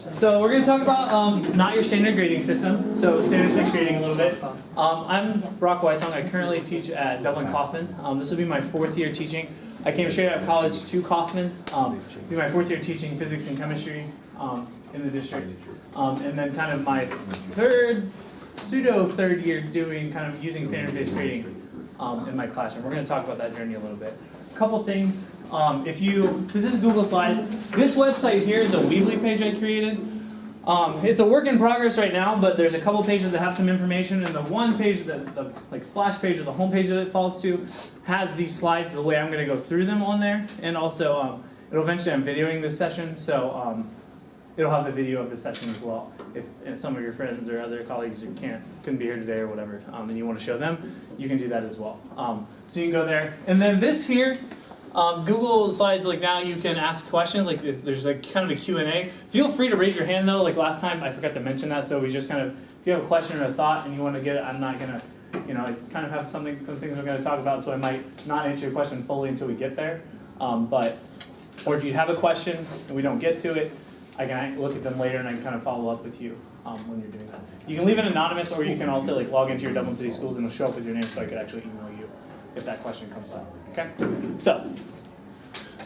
So we're going to talk about not your standard grading system, so standards-based grading a little bit. I'm Brock Weissong. I currently teach at Dublin Coffman. This will be my 4th year teaching. I came straight out of college to Coffman. It'll be my 4th year teaching physics and chemistry in the district. And then kind of my pseudo-third year doing kind of using standards-based grading in my classroom. We're going to talk about that journey a little bit. A couple things. This is Google Slides. This website here is a Weebly page I created. It's a work in progress right now, but there's a couple pages that have some information, and the one page, the splash page or the home page that it falls to, has these slides the way I'm going to go through them on there, and also it'll eventually, I'm videoing this session, so it'll have the video of this session as well. If some of your friends or other colleagues who couldn't be here today or whatever, and you want to show them, you can do that as well. So you can go there, and then this here. Google Slides, like now you can ask questions, like there's like kind of a Q&A. Feel free to raise your hand though, like last time I forgot to mention that, so we just kind of, if you have a question or a thought and you want to get it, I'm not going to, I kind of have some things we're going to talk about, so I might not answer your question fully until we get there. Or if you have a question and we don't get to it, I can look at them later and I can kind of follow up with you when you're doing that. You can leave it anonymous, or you can also like log into your Dublin City Schools and it'll show up with your name, so I could actually email you if that question comes up. Okay,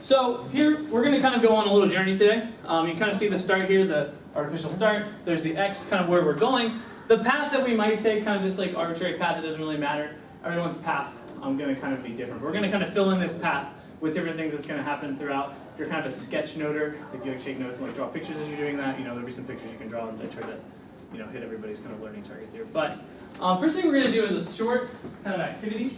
so here we're going to kind of go on a little journey today. You kind of see the start here, the artificial start. There's the X, kind of where we're going. The path that we might take, kind of this like arbitrary path that doesn't really matter. Everyone's paths going to kind of be different. We're going to kind of fill in this path with different things that's going to happen throughout. If you're kind of a sketch noter, if you like take notes and like draw pictures as you're doing that, there'll be some pictures you can draw and try to hit everybody's kind of learning targets here. But first thing we're going to do is a short kind of activity.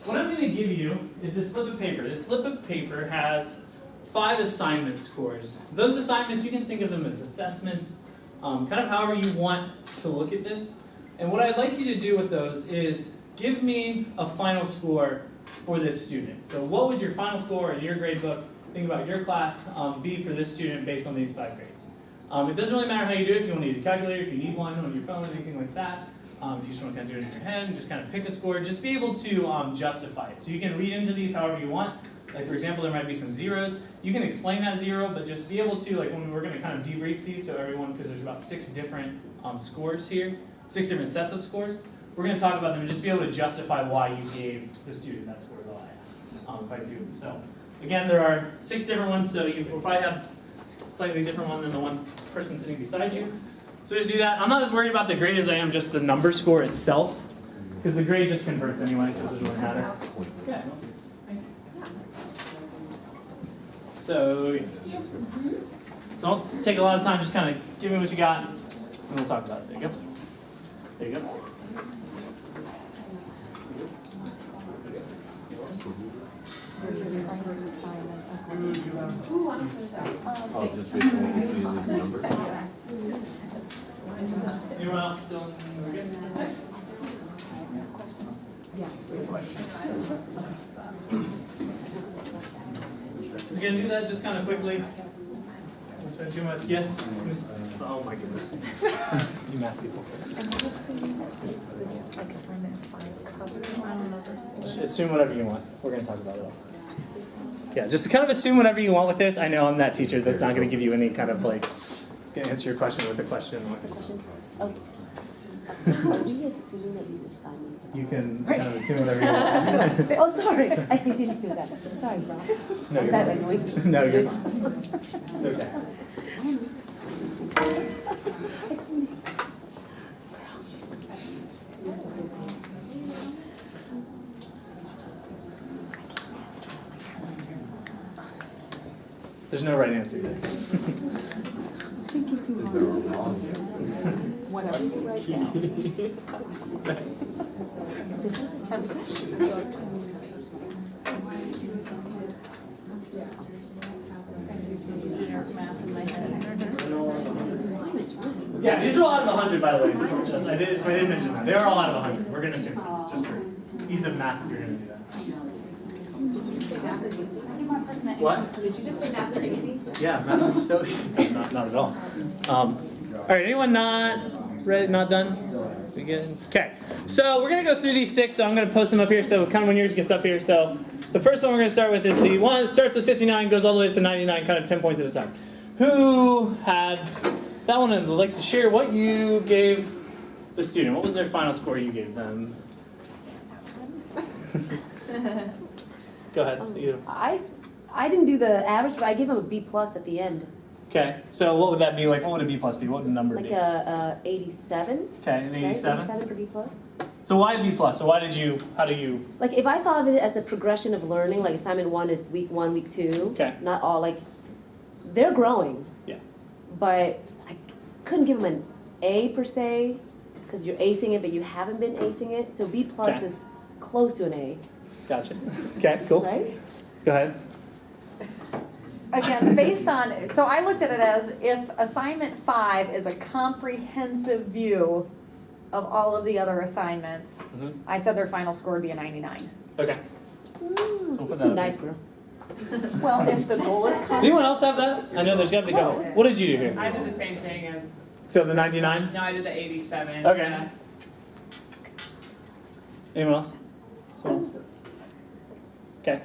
What I'm going to give you is this slip of paper. This slip of paper has 5 assignment scores. Those assignments, you can think of them as assessments, kind of however you want to look at this. And what I'd like you to do with those is give me a final score for this student. So what would your final score in your grade book, think about your class, be for this student based on these 5 grades? It doesn't really matter how you do it, if you want to use a calculator, if you need one on your phone, anything like that. If you just want to kind of do it in your head, just kind of pick a score, just be able to justify it. So you can read into these however you want. Like for example, there might be some zeros. You can explain that 0, but just be able to, like when we're going to kind of debrief these, so everyone, because there's about 6 different scores here, 6 different sets of scores. We're going to talk about them and just be able to justify why you gave the student that score the last, if I do. So again, there are 6 different ones, so you will probably have a slightly different one than the one person sitting beside you. So just do that. I'm not as worried about the grade as I am just the number score itself, because the grade just converts anyway, so it doesn't really matter. Yeah. So don't take a lot of time, just kind of give me what you got, and we'll talk about it. There you go. There you go. Anyone else still? We're going to do that just kind of quickly. Don't spend too much. Yes, Miss. Oh my goodness. You math people. Assume whatever you want. We're going to talk about it all. Yeah, just kind of assume whatever you want with this. I know I'm that teacher that's not going to give you any kind of like, answer your question with a question. Oh. How do you assume that these assignments are? You can kind of assume whatever you want. Oh, sorry. I didn't hear that. Sorry, Rob. No, you're that fine. annoyed. No, you're fine. It's okay. There's no right answer there. Thinking too hard. Whatever you write down. Yeah, these are all out of 100, by the way. So I did mention that. They are all out of 100. We're going to assume that, just for ease of math, you're going to do that. What? Did you just say math is easy? Yeah, math is so easy. Not at all. All right, anyone not ready? Not done? Begins. Okay, so we're going to go through these 6. So I'm going to post them up here. So kind of when yours gets up here. So the first one we're going to start with is the one that starts with 59, goes all the way up to 99, kind of 10 points at a time. Who had that one and would like to share what you gave the student? What was their final score you gave them? Go ahead. You. I didn't do the average, but I gave him a B plus at the end. Okay, so what would that be like? What would a B plus be? What would the number Like be? a 87. Okay, an 87. Right? 87 for B plus. So why B plus? So why did you? How do you? Like if I thought of it as a progression of learning, like assignment 1 is week 1, week 2. Okay. Not all like they're growing. Yeah. But I couldn't give them an A per se because you're acing it, but you haven't been acing it. So B plus Okay. is close to an A, Gotcha. Okay, cool. right? Go ahead. Again, based on, so I looked at it as if assignment 5 is a comprehensive view of all of the other assignments, Mhm. I said their final score would be a 99. Okay. So we'll put You're that too up nice, here. girl. Well, if the goal is Does anyone else have that? I know there's got to be a couple. What did you do here? I did the same thing as. So the 99. No, I did the 87. Okay. Yeah. Anyone else? Someone else? Okay.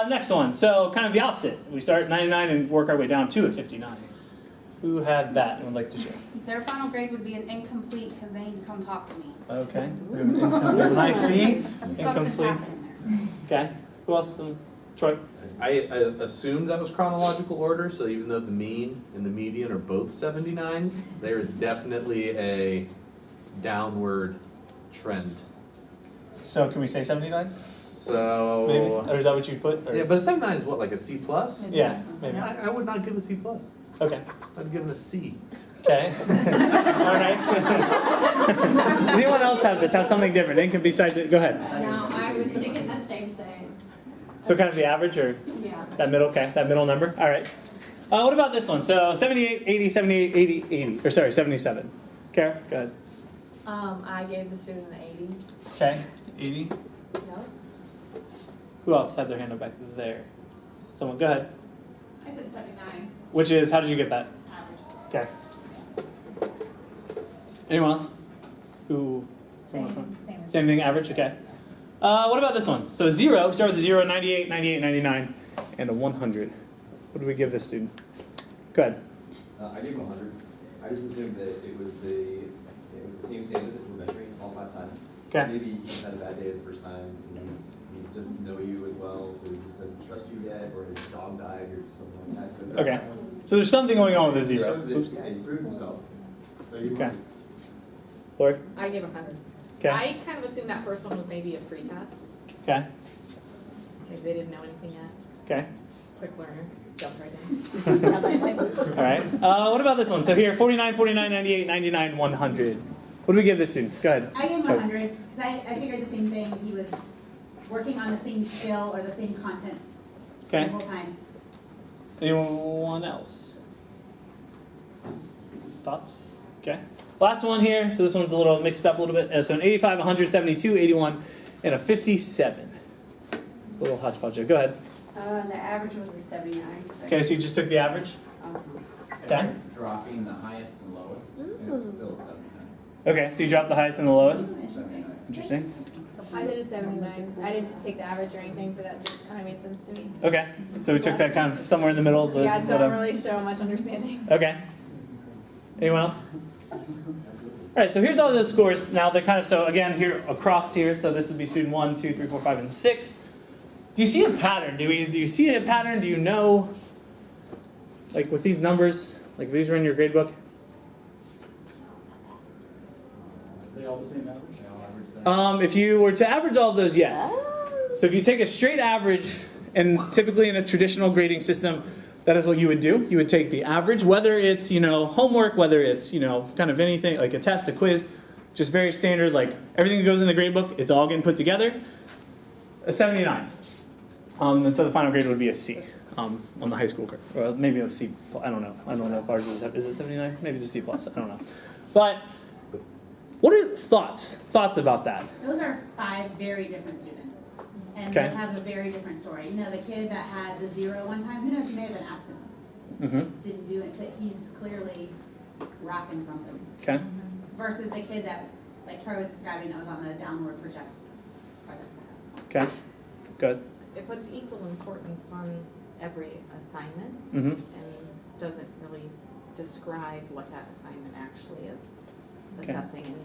Next one. So kind of the opposite. We start at 99 and work our way down to a 59. Who had that and would like to share? Their final grade would be an incomplete because they need to come talk to me. Okay. We have an nice C. Something's Incomplete. happening. Okay. Who else? Troy. I assumed that was chronological order, so even though the mean and the median are both 79s, there is definitely a downward trend. So can we say 79? Maybe. So, Or is that what you put? Or? yeah, but a 79 is what, like a C plus? Yeah, maybe. I would not give a C plus. Okay. I'd give it a C. Okay. All right. Anyone else have this? Have something different? Income besides it? Go ahead. No, I was thinking the same thing. So kind of the average or Yeah. that middle? Okay, that middle number. All right. What about this one? So 78, 80, 78, 80, 80. Or sorry, 77. Kara, go ahead. I gave the student an 80. Okay, 80. Yep. Who else had their hand up back there? Someone, go ahead. I said 79. Which is, how did you get that? Average. Okay. Anyone else? Who? Someone? Same thing, average, okay. What about this one? So 0, start with a 0, 98, 98, 99, and a 100. What do we give this student? Go ahead. I gave him 100. I just assumed that it was the same standard that we're measuring all 5 times. Okay. Maybe he just had a bad day the first time, and he doesn't know you as well, so he just doesn't trust you yet, or his dog died, or something like that. So Okay. So there's something going on with the He 0. showed that, Oops. yeah, he proved himself. So he Okay. Lori? I gave 100. Okay. I kind of assumed that first one was maybe a pretest. Okay. Maybe they didn't know anything yet. Okay. Quick learner, jumped right in. All right. What about this one? So here, 49, 49, 98, 99, 100. What do we give this student? Go ahead. I gave him Toby. 100 because I figured the same thing. He was working on the same skill or the same content the Okay. whole time. Anyone else? Thoughts? Okay. Last one here. So this one's a little mixed up a little bit. So an 85, 100, 72, 81, and a 57. It's a little hodgepodge there. Go ahead. The average was a 79. Okay, so you just took the average? Okay. dropping the highest and lowest, and it's still 79. Okay, so you dropped the highest and the lowest? Interesting. Interesting. I did a 79. I didn't take the average or anything, but that just kind of made sense to me. Okay, so we took that kind of somewhere in the middle of the Yeah, I don't whatever. really show much understanding. Okay. Anyone else? All right, so here's all those scores. Now they're kind of, so again, here across here, so this would be student 1, 2, 3, 4, 5, and 6. Do you see a pattern? Do you see a pattern? Do you know, like with these numbers, like these are in your grade book? Are they all the same average? If you were to average all of those, yes. So if you take a straight average, and typically in a traditional grading system, that is what you would do. You would take the average, whether it's, homework, whether it's, kind of anything, like a test, a quiz, just very standard, like everything that goes in the grade book, it's all getting put together. A 79. And so the final grade would be a C on the high school grade. Or maybe a C, I don't know. I don't know if ours is it 79? Maybe it's a C plus, I don't know. But what are thoughts about that? Those are 5 very different students. And Okay. they have a very different story. The kid that had the 0 one time, who knows, he may have been absent. Mm-hmm. Didn't do it, but he's clearly rocking something. Okay. Versus the kid that, like Troy was describing, that was on the downward project. Okay. Good. It puts equal importance on every assignment, Mm-hmm. and doesn't really describe what that assignment actually is Okay. assessing. And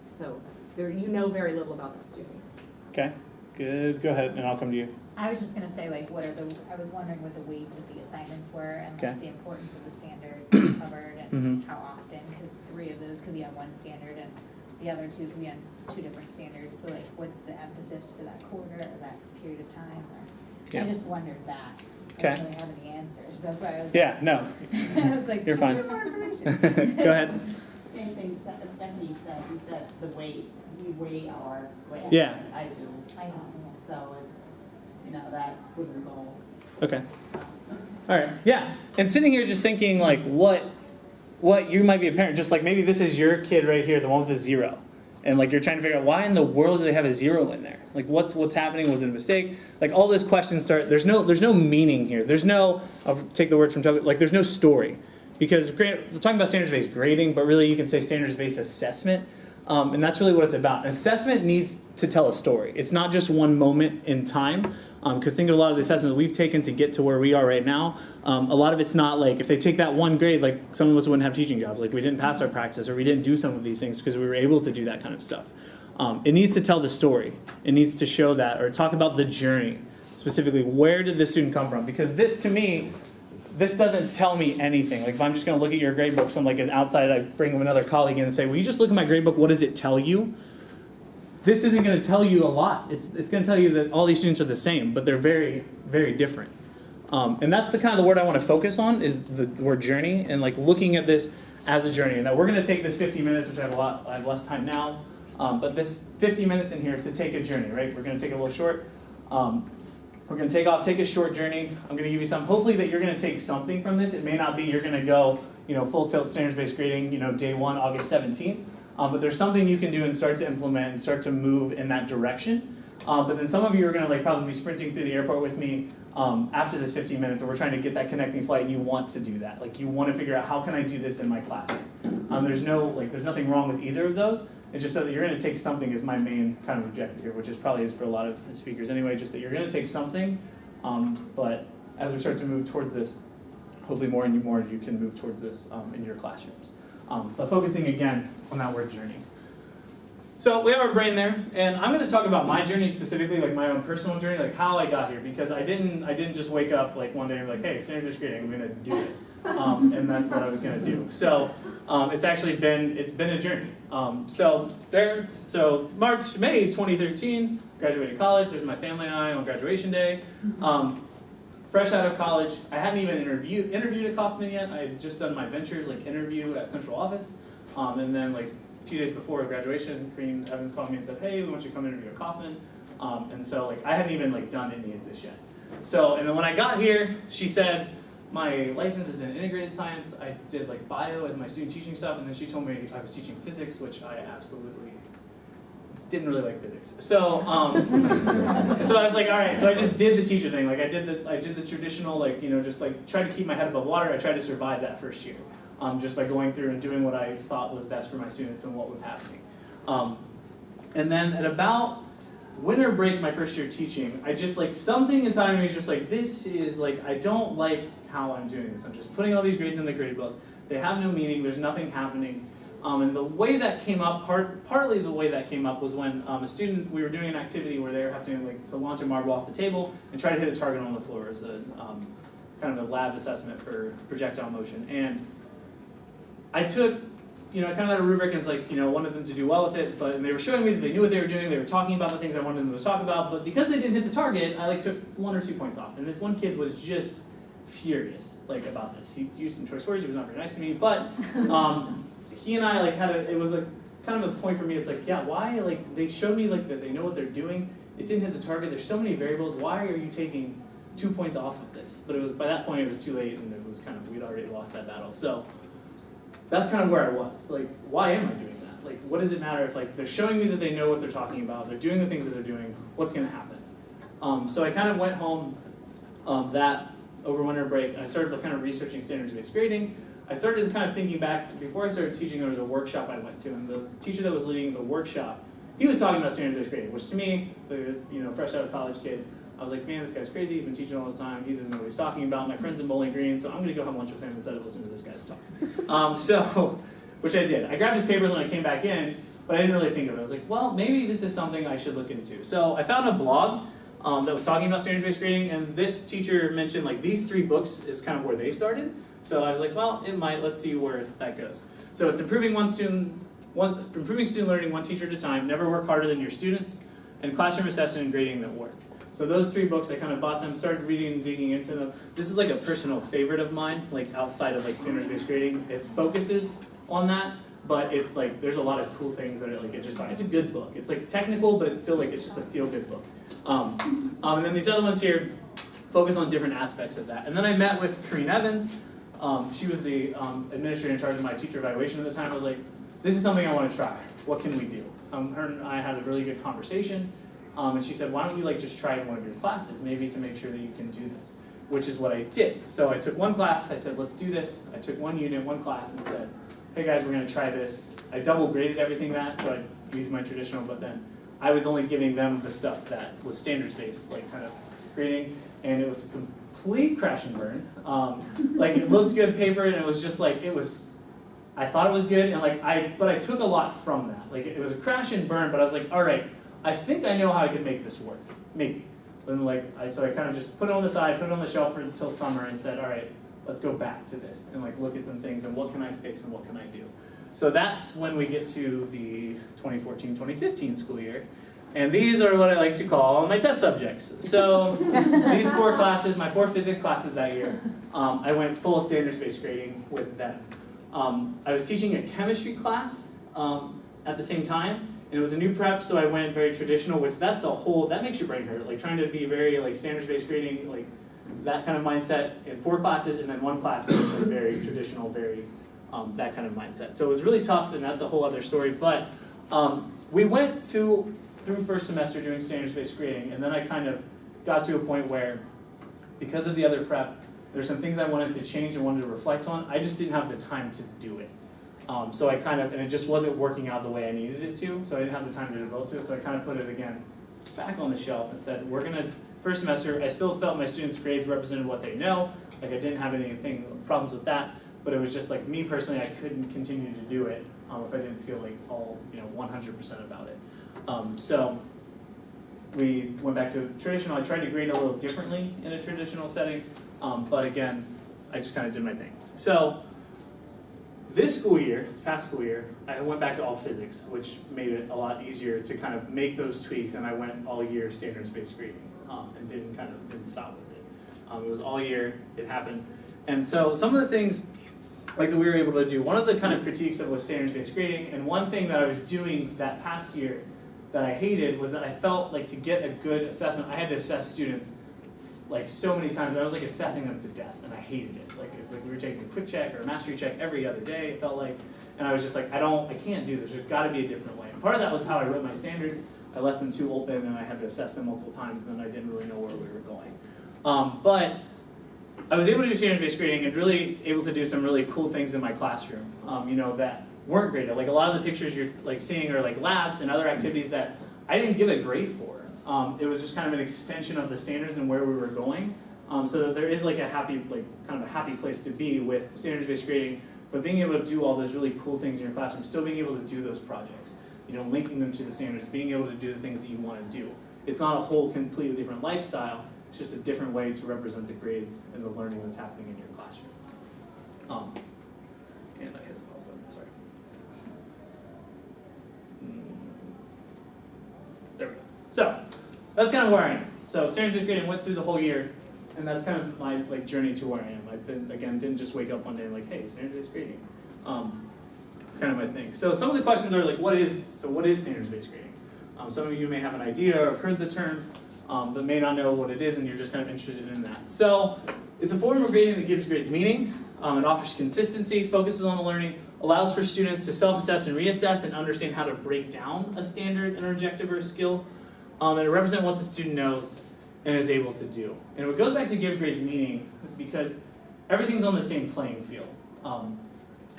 so there, you know very little about the student. Okay, good, go ahead, and I'll come to you. I was just gonna say, like, I was wondering what the weights of the assignments were and Okay. like the importance of the standard being covered and Mhm. how often, because 3 of those could be on one standard and the other 2 could be on 2 different standards, so like, what's the emphasis for that quarter or that period of time, or, Yeah. I just wondered that. I Okay. don't really have any answers, that's why I was. Yeah, no, I was like, You're fine. give me more information. go ahead. Same thing Stephanie said, he said the weights, we weigh our weight. Yeah. I do. So it's, that wouldn't go. Okay. All right. Yeah. And sitting here just thinking like what you might be a parent, just like maybe this is your kid right here, the one with the 0. And like you're trying to figure out why in the world do they have a 0 in there? Like what's happening? Was it a mistake? Like all those questions start, there's no meaning here. There's no, I'll take the word from Toby, like there's no story. Because we're talking about standards-based grading, but really you can say standards-based assessment. And that's really what it's about. An assessment needs to tell a story. It's not just one moment in time. Because think of a lot of the assessments we've taken to get to where we are right now. A lot of it's not like, if they take that one grade, like some of us wouldn't have teaching jobs. Like we didn't pass our practice or we didn't do some of these things because we were able to do that kind of stuff. It needs to tell the story. It needs to show that or talk about the journey. Specifically, where did this student come from? Because this, to me, this doesn't tell me anything. Like if I'm just going to look at your grade book, so I'm like as outside, I bring another colleague in and say, will you just look at my grade book? What does it tell you? This isn't going to tell you a lot. It's going to tell you that all these students are the same, but they're very, very different. And that's the kind of the word I want to focus on is the word journey and like looking at this as a journey. And that we're going to take this 50 minutes, which I have less time now, but this 50 minutes in here to take a journey, right? We're going to take it a little short. We're going to take a short journey. I'm going to give you some, hopefully that you're going to take something from this. It may not be you're going to go, full tilt standards-based grading, day 1, August 17th. But there's something you can do and start to implement and start to move in that direction. But then some of you are going to probably be sprinting through the airport with me after this 15 minutes, and we're trying to get that connecting flight, and you want to do that. Like you want to figure out how can I do this in my classroom. There's nothing wrong with either of those. It's just that you're going to take something is my main kind of objective here, which is probably is for a lot of speakers anyway. Just that you're going to take something, but as we start to move towards this, hopefully more and more you can move towards this in your classrooms. But focusing again on that word journey. So we have our brain there, and I'm going to talk about my journey specifically, like my own personal journey, like how I got here, because I didn't just wake up like one day and be like, hey, standards-based grading, I'm going to do it, and that's what I was going to do. So it's been a journey. So May 2013, graduated college. There's my family and I on graduation day. Fresh out of college, I hadn't even interviewed at Kauffman yet. I had just done my ventures interview at central office, and then a few days before graduation, Corinne Evans called me and said, "Hey, we want you to come interview at Kauffman." And so I hadn't even done any of this yet. So and then when I got here, she said, my license is in integrated science. I did bio as my student teaching stuff, and then she told me I was teaching physics, which I absolutely didn't really like physics. So so I was like, all right. So I just did the teacher thing. I did the traditional just try to keep my head above water. I tried to survive that first year, just by going through and doing what I thought was best for my students and what was happening. And then at about winter break, my first year teaching, I just something inside of me is just this is I don't like how I'm doing this. I'm just putting all these grades in the grade book. They have no meaning. There's nothing happening. And the way that came up, partly the way that came up was when we were doing an activity where they were having to launch a marble off the table and try to hit a target on the floor as a kind of a lab assessment for projectile motion. And I took, I kind of had a rubric and it's wanted them to do well with it, and they were showing me that they knew what they were doing, they were talking about the things I wanted them to talk about, but because they didn't hit the target, I took 1 or 2 points off. And this one kid was just furious about this. He used some choice words, he was not very nice to me, but he and I it was kind of a point for me. It's yeah, why they showed me that they know what they're doing. It didn't hit the target. There's so many variables. Why are you taking 2 points off of this? But it was by that point it was too late, and it was we'd already lost that battle. So that's kind of where I was. Why am I doing that? What does it matter if they're showing me that they know what they're talking about? They're doing the things that they're doing. What's going to happen? So I kind of went home that over winter break. I started kind of researching standards-based grading. I started kind of thinking back, before I started teaching, there was a workshop I went to, and the teacher that was leading the workshop, he was talking about standards-based grading, which to me, the fresh out of college kid, I was like, man, this guy's crazy, he's been teaching all this time, he doesn't know what he's talking about, my friend's in Bowling Green, so I'm gonna go have lunch with him instead of listening to this guy's talk. So, which I did. I grabbed his papers when I came back in, but I didn't really think of it. I was like, well, maybe this is something I should look into. So I found a blog that was talking about standards-based grading, and this teacher mentioned like these 3 books is kind of where they started. So I was like, well, it might, let's see where that goes. So it's improving student learning one teacher at a time, never work harder than your students, and classroom assessment and grading that work. So those 3 books, I kind of bought them, started reading and digging into them. This is like a personal favorite of mine, like outside of like standards-based grading. It focuses on that, but it's like, there's a lot of cool things that are like, it's a good book. It's like technical, but it's still like, it's just a feel-good book. And then these other ones here focus on different aspects of that. And then I met with Corrine Evans. She was the administrator in charge of my teacher evaluation at the time. I was like, this is something I want to try. What can we do? Her and I had a really good conversation. And she said, why don't you like just try one of your classes, maybe to make sure that you can do this, which is what I did. So I took one class, I said, let's do this. I took one unit, one class, and said, hey guys, we're gonna try this. I double graded everything so I used my traditional, but then I was only giving them the stuff that was standards-based, like kind of grading, and it was a complete crash and burn. Like it looked good paper, and it was just like, I thought it was good, and but I took a lot from that. Like it was a crash and burn, but I was like, all right, I think I know how I can make this work, maybe. And so I kind of just put it on the side, put it on the shelf until summer, and said, all right, let's go back to this and like look at some things and what can I fix and what can I do. So that's when we get to the 2014-2015 school year. And these are what I like to call my test subjects. So these 4 classes, my 4 physics classes that year, I went full standards-based grading with them. I was teaching a chemistry class at the same time, and it was a new prep, so I went very traditional, which that makes your brain hurt, like trying to be very like standards-based grading, like that kind of mindset in 4 classes, and then 1 class was like very traditional, very that kind of mindset. So it was really tough, and that's a whole other story, but we went through first semester doing standards-based grading, and then I kind of got to a point where, because of the other prep, there's some things I wanted to change and wanted to reflect on. I just didn't have the time to do it. So and it just wasn't working out the way I needed it to, so I didn't have the time to devote to it, so I kind of put it again back on the shelf and said, first semester, I still felt my students' grades represented what they know, like I didn't have problems with that, but it was just like me personally, I couldn't continue to do it if I didn't feel like all 100% about it. So we went back to traditional. I tried to grade a little differently in a traditional setting, but again, I just kind of did my thing. So this past school year, I went back to all physics, which made it a lot easier to kind of make those tweaks, and I went all year standards-based grading and didn't stop with it. It was all year, it happened. And so some of the things that we were able to do, one of the kind of critiques of was standards-based grading, and one thing that I was doing that past year that I hated was that I felt like to get a good assessment, I had to assess students like so many times. I was like assessing them to death, and I hated it. Like it was like we were taking a quick check or a mastery check every other day, it felt like, and I was just like, I can't do this. There's got to be a different way. And part of that was how I wrote my standards. I left them too open, and I had to assess them multiple times, and then I didn't really know where we were going. But I was able to do standards-based grading and really able to do some really cool things in my classroom, that weren't graded. Like a lot of the pictures you're like seeing are like labs and other activities that I didn't give a grade for. It was just kind of an extension of the standards and where we were going. So that there is like kind of a happy place to be with standards-based grading, but being able to do all those really cool things in your classroom, still being able to do those projects, linking them to the standards, being able to do the things that you want to do. It's not a whole completely different lifestyle. It's just a different way to represent the grades and the learning that's happening in your classroom. And I hit the pause button, sorry. There we go. So, that's kind of where I am. So, standards-based grading went through the whole year, and that's kind of my journey to where I am. I didn't just wake up one day and like, hey, standards-based grading. It's kind of my thing. So, some of the questions are like, what is standards-based grading? Some of you may have an idea or have heard the term, but may not know what it is, and you're just kind of interested in that. So, it's a form of grading that gives grades meaning. It offers consistency, focuses on the learning, allows for students to self-assess and reassess and understand how to break down a standard, an objective, or a skill. And it represents what the student knows and is able to do. And it goes back to give grades meaning because everything's on the same playing field.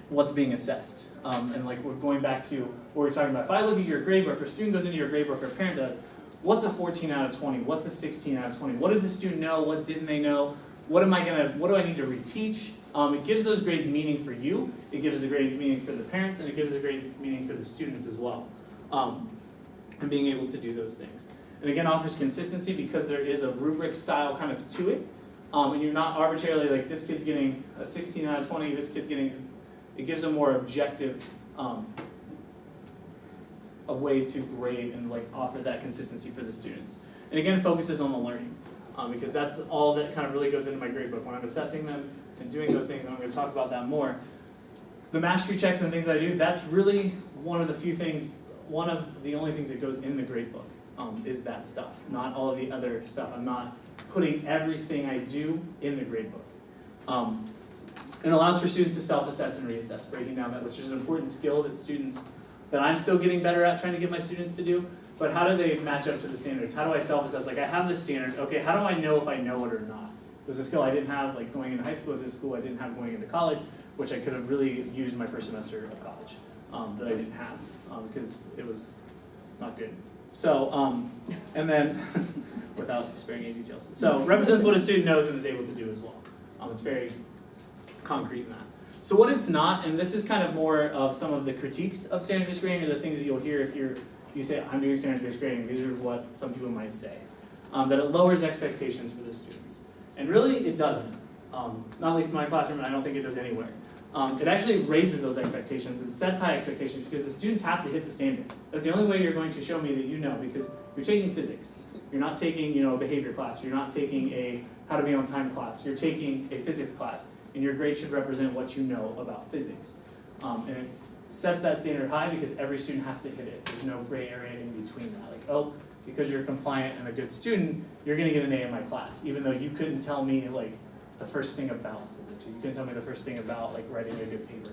What's being assessed. And like we're going back to what we're talking about. If I look at your gradebook, or a student goes into your gradebook, or a parent does, what's a 14 out of 20? What's a 16 out of 20? What did the student know? What didn't they know? What do I need to reteach? It gives those grades meaning for you, it gives the grades meaning for the parents, and it gives the grades meaning for the students as well. And being able to do those things. And again, offers consistency because there is a rubric style kind of to it. And you're not arbitrarily like, this kid's getting a 16 out of 20, this kid's getting, it gives a more objective a way to grade and like offer that consistency for the students. And again, it focuses on the learning. Because that's all that kind of really goes into my grade book. When I'm assessing them and doing those things, and I'm going to talk about that more. The mastery checks and the things I do, that's really one of the few things, one of the only things that goes in the grade book is that stuff, not all of the other stuff. I'm not putting everything I do in the grade book. It allows for students to self-assess and reassess, breaking down that, which is an important skill that I'm still getting better at trying to get my students to do. But how do they match up to the standards? How do I self-assess? Like, I have this standard, okay, how do I know if I know it or not? It was a skill I didn't have, like, going into high school, to school I didn't have going into college, which I could have really used my first semester of college, that I didn't have, because it was not good. So, and then, without sparing any details. So, represents what a student knows and is able to do as well. It's very concrete in that. So what it's not, and this is kind of more of some of the critiques of standards-based grading, or the things that you'll hear if you say, I'm doing standards-based grading, these are what some people might say. That it lowers expectations for the students. And really, it doesn't. Not at least in my classroom, and I don't think it does anywhere. It actually raises those expectations and sets high expectations because the students have to hit the standard. That's the only way you're going to show me that you know, because you're taking physics. You're not taking, a behavior class. You're not taking a how to be on time class. You're taking a physics class, and your grade should represent what you know about physics. And it sets that standard high because every student has to hit it. There's no gray area in between that. Like, oh, because you're compliant and a good student, you're going to get an A in my class, even though you couldn't tell me like the first thing about physics. You couldn't tell me the first thing about like writing a good paper,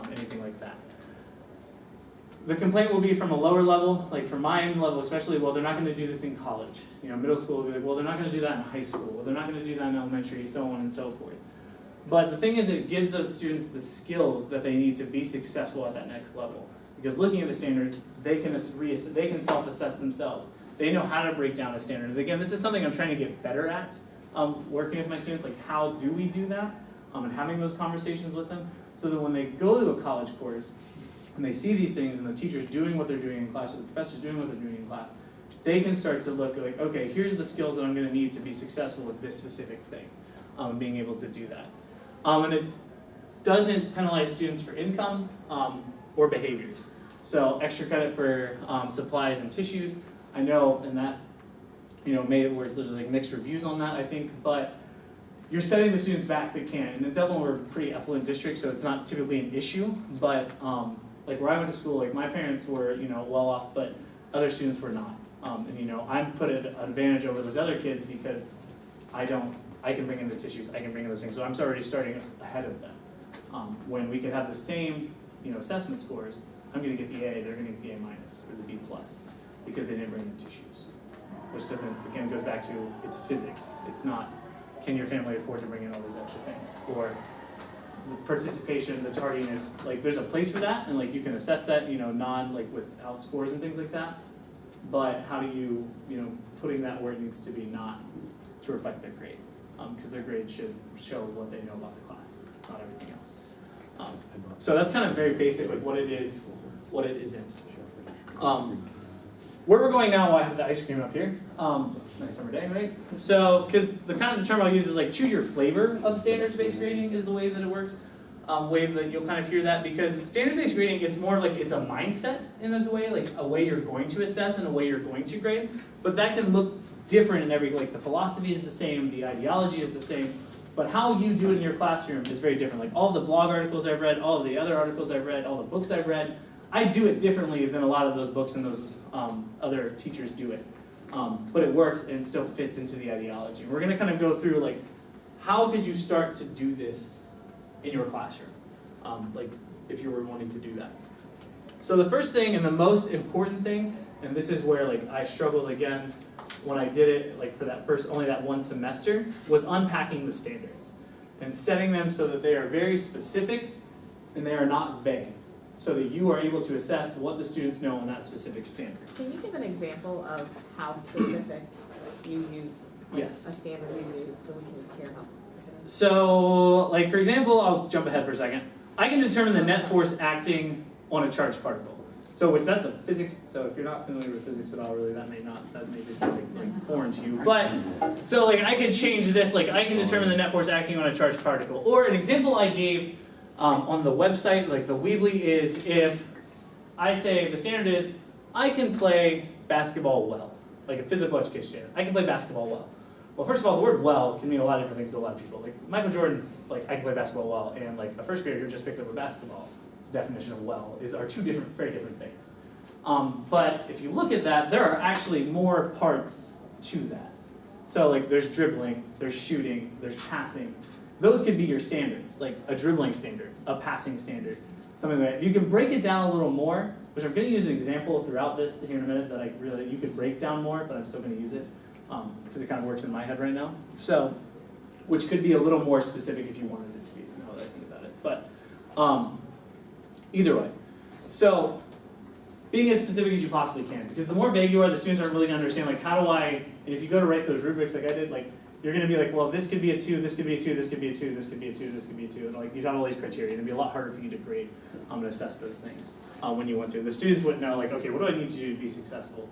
anything like that. The complaint will be from a lower level, like from my level especially, well, they're not going to do this in college. Middle school will be like, well, they're not going to do that in high school. Well, they're not going to do that in elementary, so on and so forth. But the thing is, it gives those students the skills that they need to be successful at that next level. Because looking at the standards, they can self-assess themselves. They know how to break down a standard. And again, this is something I'm trying to get better at, working with my students, like how do we do that? And having those conversations with them, so that when they go to a college course, and they see these things, and the teacher's doing what they're doing in class, or the professor's doing what they're doing in class, they can start to look like, okay, here's the skills that I'm going to need to be successful with this specific thing, being able to do that. And it doesn't penalize students for income or behaviors. So extra credit for supplies and tissues. I know, and that made it where it's like mixed reviews on that, I think, but you're setting the students back that can. And in Dublin, we're a pretty affluent district, so it's not typically an issue. But like where I went to school, like my parents were well off, but other students were not. And I'm put at an advantage over those other kids because I can bring in the tissues, I can bring in those things. So I'm already starting ahead of them. When we could have the same, assessment scores, I'm going to get the A, they're going to get the A minus or the B plus because they didn't bring in tissues. Which again goes back to it's physics. It's not can your family afford to bring in all those extra things, or the participation, the tardiness. Like there's a place for that, and like you can assess that, without scores and things like that. But how do you, putting that where it needs to be, not to reflect their grade, because their grade should show what they know about the class, not everything else. So that's kind of very basic, like what it is, what it isn't. Where we're going now, I have the ice cream up here. Nice summer day, right? So, because the term I'll use is like choose your flavor of standards-based grading is the way that it works. Way that you'll kind of hear that, because standards-based grading, it's more like it's a mindset in a way, like a way you're going to assess and a way you're going to grade. But that can look different in every, like the philosophy is the same, the ideology is the same, but how you do it in your classroom is very different. Like all the blog articles I've read, all of the other articles I've read, all the books I've read, I do it differently than a lot of those books and those other teachers do it. But it works and it still fits into the ideology. We're going to kind of go through like, how could you start to do this in your classroom, like if you were wanting to do that. So the first thing and the most important thing, and this is where like I struggled again when I did it, like for only that one semester, was unpacking the standards and setting them so that they are very specific and they are not vague. so that you are able to assess what the students know on that specific standard. Can you give an example of how specific you use, like Yes. a standard you use, so we can just hear how specific it is? So, like for example, I'll jump ahead for a second. I can determine the net force acting on a charged particle. So, which that's a physics, so if you're not familiar with physics at all, really, that may be something like foreign to you. But, so like I could change this, like I can determine the net force acting on a charged particle. Or an example I gave on the website, like the Weebly, is if I say the standard is, I can play basketball well. Like a physical education standard. I can play basketball well. Well, first of all, the word well can mean a lot of different things to a lot of people. Like Michael Jordan's like, I can play basketball well, and like a first grader who just picked up a basketball, his definition of well are two very different things. But if you look at that, there are actually more parts to that. So like there's dribbling, there's shooting, there's passing. Those could be your standards, like a dribbling standard, a passing standard, something like that. If you can break it down a little more, which I'm going to use an example throughout this here in a minute that you could break down more, but I'm still going to use it because it kind of works in my head right now. So, which could be a little more specific if you wanted it to be, now that I think about it. But either way. So, being as specific as you possibly can, because the more vague you are, the students aren't really going to understand, like, how do I, and if you go to write those rubrics like I did, like, you're going to be like, well, this could be a 2, this could be a 2, this could be a 2, this could be a 2, this could be a 2, and like, you've got all these criteria, and it'd be a lot harder for you to grade and assess those things when you want to. The students wouldn't know, like, okay, what do I need to do to be successful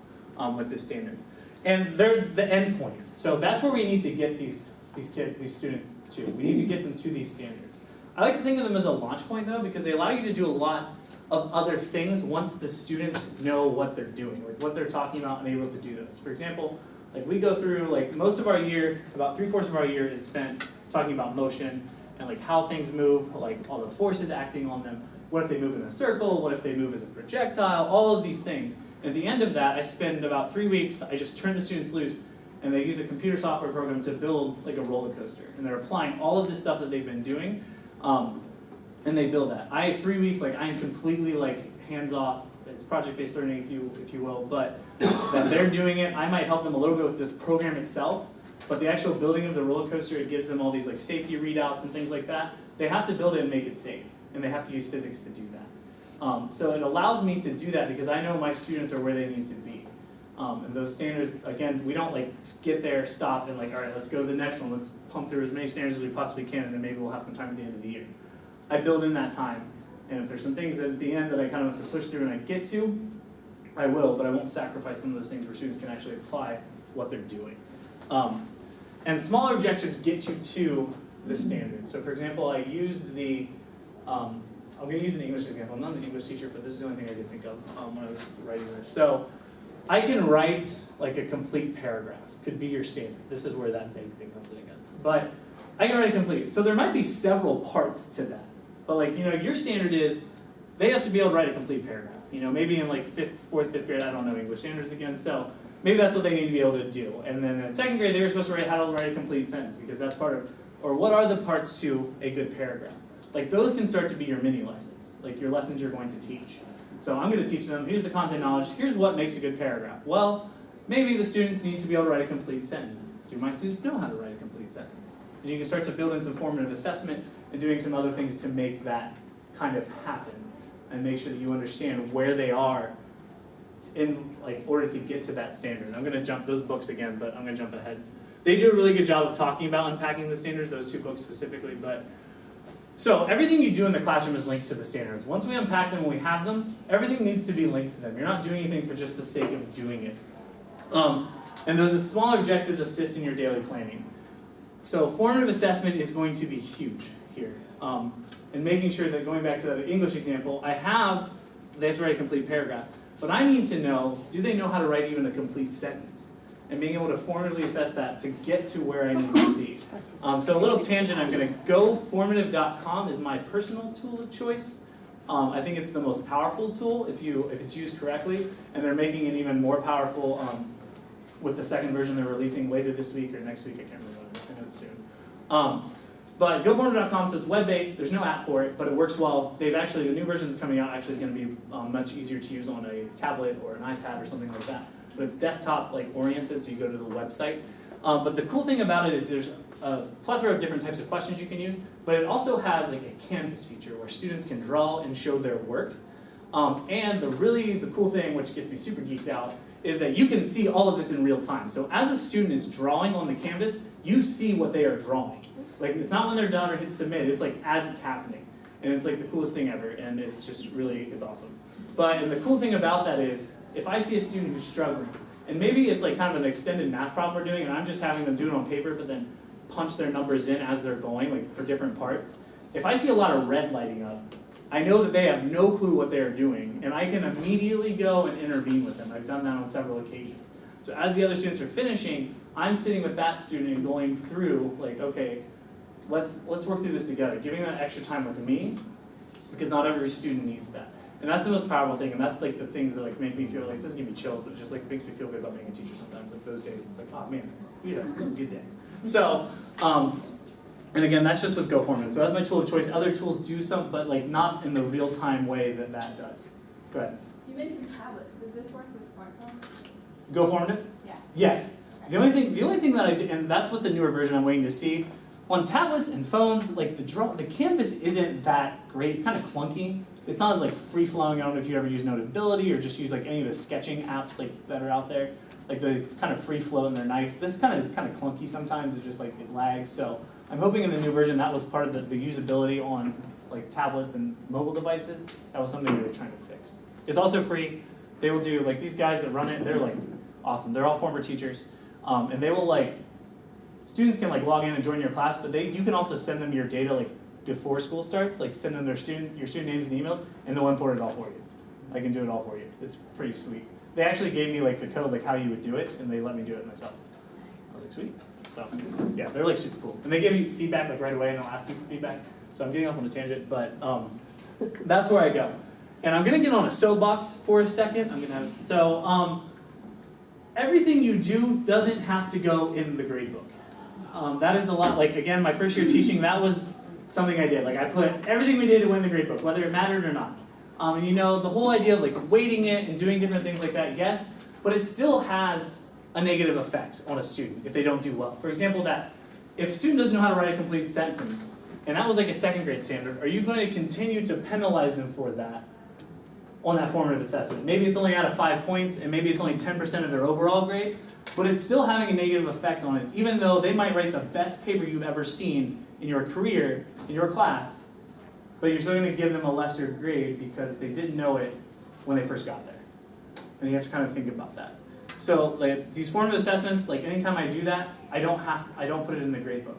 with this standard? And they're the end point. So that's where we need to get these kids, these students to. We need to get them to these standards. I like to think of them as a launch point though, because they allow you to do a lot of other things once the students know what they're doing, like what they're talking about and able to do those. For example, like we go through, like most of our year, about 3/4 of our year is spent talking about motion and like how things move, like all the forces acting on them. What if they move in a circle? What if they move as a projectile? All of these things. At the end of that, I spend about 3 weeks, I just turn the students loose and they use a computer software program to build like a roller coaster. And they're applying all of this stuff that they've been doing, and they build that. I have 3 weeks, like I am completely like hands-off. It's project-based learning, if you will, but that they're doing it. I might help them a little bit with the program itself, but the actual building of the roller coaster, it gives them all these like safety readouts and things like that. They have to build it and make it safe, and they have to use physics to do that. So it allows me to do that because I know my students are where they need to be. And those standards, again, we don't like get there, stop, and like, all right, let's go to the next one. Let's pump through as many standards as we possibly can, and then maybe we'll have some time at the end of the year. I build in that time, and if there's some things at the end that I kind of have to push through and I get to, I will, but I won't sacrifice some of those things where students can actually apply what they're doing. And smaller objectives get you to the standard. So for example, I used the, I'm going to use an English example. I'm not an English teacher, but this is the only thing I could think of when I was writing this. So I can write like a complete paragraph. Could be your standard. This is where that big thing comes in again. But I can write a complete. So there might be several parts to that. But like, your standard is they have to be able to write a complete paragraph. Maybe in like 4th, 5th grade, I don't know English standards again. So maybe that's what they need to be able to do. And then in 2nd grade, they were supposed to write how to write a complete sentence because that's part of, or what are the parts to a good paragraph? Like those can start to be your mini lessons, like your lessons you're going to teach. So I'm going to teach them, here's the content knowledge, here's what makes a good paragraph. Well, maybe the students need to be able to write a complete sentence. Do my students know how to write a complete sentence? And you can start to build in some formative assessment and doing some other things to make that kind of happen and make sure that you understand where they are in order to get to that standard. I'm going to jump those books again, but I'm going to jump ahead. They do a really good job of talking about unpacking the standards, those 2 books specifically, but so everything you do in the classroom is linked to the standards. Once we unpack them and we have them, everything needs to be linked to them. You're not doing anything for just the sake of doing it. And those smaller objectives assist in your daily planning. So formative assessment is going to be huge here. And making sure that, going back to the English example, they have to write a complete paragraph. But I need to know, do they know how to write even a complete sentence? And being able to formatively assess that to get to where I need to be. So a little tangent, I'm going to go. Formative.com is my personal tool of choice. I think it's the most powerful tool if it's used correctly, and they're making it even more powerful with the 2nd version they're releasing later this week or next week. I can't remember when it is. I know it's soon. But GoFormative.com, so it's web-based. There's no app for it, but it works well. The new version that's coming out actually is going to be much easier to use on a tablet or an iPad or something like that. But it's desktop oriented, so you go to the website. But the cool thing about it is there's a plethora of different types of questions you can use, but it also has a canvas feature where students can draw and show their work. And the cool thing, which gets me super geeked out, is that you can see all of this in real time. So as a student is drawing on the canvas, you see what they are drawing. Like, it's not when they're done or hit submit, it's like as it's happening. And it's like the coolest thing ever, and it's just really, it's awesome. But, and the cool thing about that is, if I see a student who's struggling, and maybe it's like kind of an extended math problem we're doing, and I'm just having them do it on paper, but then punch their numbers in as they're going, like for different parts. If I see a lot of red lighting up, I know that they have no clue what they're doing, and I can immediately go and intervene with them. I've done that on several occasions. So as the other students are finishing, I'm sitting with that student and going through, like, okay, let's work through this together, giving that extra time with me, because not every student needs that. And that's the most powerful thing, and that's like the things that like make me feel like, it doesn't give me chills, but it just like makes me feel good about being a teacher sometimes. Like those days, it's like, oh man, yeah, it was a good day. So, and again, that's just with GoFormula. So that's my tool of choice. Other tools do some, but like not in the real-time way that that does. Go ahead. You mentioned tablets. Does this work with smartphones? GoFormula? Yeah. Yes. The only thing that I do, and that's what the newer version I'm waiting to see. On tablets and phones, like the canvas isn't that great. It's kind of clunky. It's not as like free-flowing. I don't know if you ever use Notability or just use like any of the sketching apps like that are out there. Like they kind of free flow and they're nice. This kind of is kind of clunky sometimes. It's just like it lags. So I'm hoping in the new version that was part of the usability on like tablets and mobile devices. That was something they were trying to fix. It's also free. They will do like these guys that run it. They're like awesome. They're all former teachers, and they will like students can like log in and join your class, but you can also send them your data like before school starts. Like send them your student names and emails, and they'll import it all for you. I can do it all for you. It's pretty sweet. They actually gave me like the code, like how you would do it, and they let me do it myself. I was like, sweet. So yeah, they're like super cool. And they give you feedback like right away, and they'll ask you for feedback. So I'm getting off on a tangent, but that's where I go. And I'm gonna get on a soapbox for a second. Everything you do doesn't have to go in the gradebook. That is a lot. Like again, my first year teaching, that was something I did. Like I put everything we did to win the gradebook, whether it mattered or not. And you know, the whole idea of like weighting it and doing different things like that, yes, but it still has a negative effect on a student if they don't do well. For example, that if a student doesn't know how to write a complete sentence, and that was like a second grade standard, are you going to continue to penalize them for that on that formative assessment? Maybe it's only out of 5 points, and maybe it's only 10% of their overall grade, but it's still having a negative effect on it, even though they might write the best paper you've ever seen in your career, in your class, but you're still going to give them a lesser grade because they didn't know it when they first got there. And you have to kind of think about that. So like these formative assessments, like anytime I do that, I don't put it in the grade book.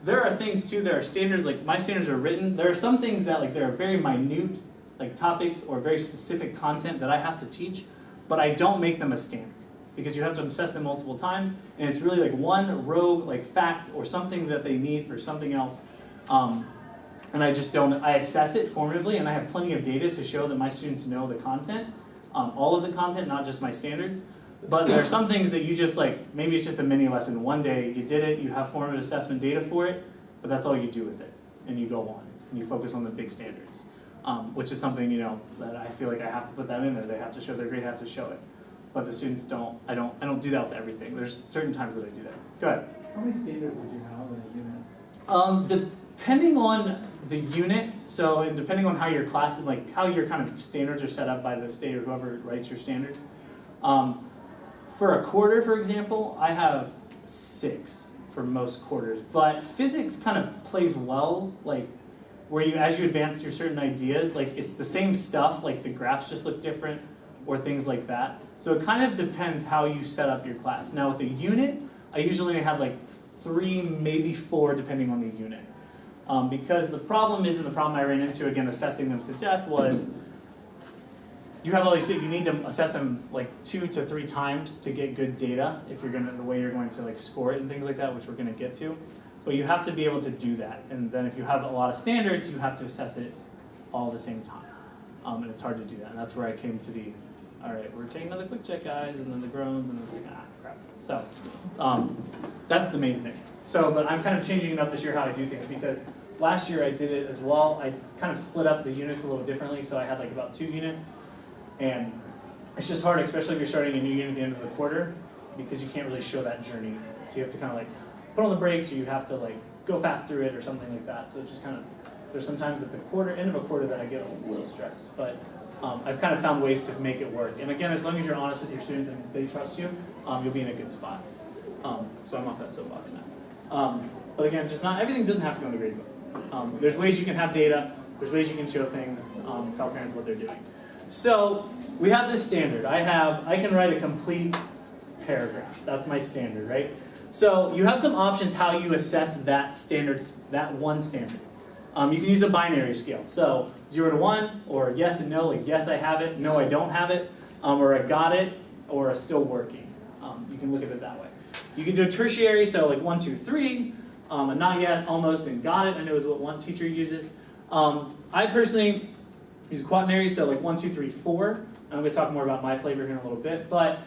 There are things too, there are standards, like my standards are written. There are some things that like there are very minute like topics or very specific content that I have to teach, but I don't make them a standard because you have to assess them multiple times, and it's really like one rogue like fact or something that they need for something else. And I just don't, I assess it formatively, and I have plenty of data to show that my students know the content, all of the content, not just my standards. But there are some things that you just like, maybe it's just a mini lesson. One day you did it, you have formative assessment data for it, but that's all you do with it. And you go on, and you focus on the big standards. Which is something, you know, that I feel like I have to put that in there. They have to show, their grade has to show it. But the students don't, I don't do that with everything. There's certain times that I do that. Go ahead. How many standards would you have in a unit? Depending on the unit, so and depending on how your class, like how your kind of standards are set up by the state or whoever writes your standards. For a quarter, for example, I have 6 for most quarters. But physics kind of plays well, like where you, as you advance through certain ideas, like it's the same stuff, like the graphs just look different or things like that. So it kind of depends how you set up your class. Now with a unit, I usually have like 3, maybe 4, depending on the unit. Because the problem is, and the problem I ran into, again, assessing them to death was, you have all these, you need to assess them like 2 to 3 times to get good data if you're gonna, the way you're going to like score it and things like that, which we're gonna get to. But you have to be able to do that. And then if you have a lot of standards, you have to assess it all at the same time. And it's hard to do that. And that's where I came to the, all right, we're taking another quick check, guys, and then the groans, and then it's like, ah, crap. So that's the main thing. So, but I'm kind of changing it up this year how I do things, because last year I did it as well. I kind of split up the units a little differently, so I had like about 2 units. And it's just hard, especially if you're starting a new unit at the end of the quarter, because you can't really show that journey. So you have to kind of like put on the brakes, or you have to like go fast through it or something like that. So it just kind of There's sometimes at the end of a quarter that I get a little stressed, but I've kind of found ways to make it work. And again, as long as you're honest with your students and they trust you, you'll be in a good spot. So I'm off that soapbox now. But again, just not everything doesn't have to go in the gradebook. There's ways you can have data. There's ways you can show things, tell parents what they're doing. So we have this standard. I can write a complete paragraph. That's my standard, right? So you have some options how you assess that standard, that one standard. You can use a binary scale. So 0 to 1, or yes and no, like yes I have it, no I don't have it, or I got it, or a still working. You can look at it that way. You can do a tertiary, so like 1, 2, 3, a not yet, almost, and got it. I know is what one teacher uses. I personally use a quaternary, so like 1, 2, 3, 4. I'm going to talk more about my flavor here in a little bit, but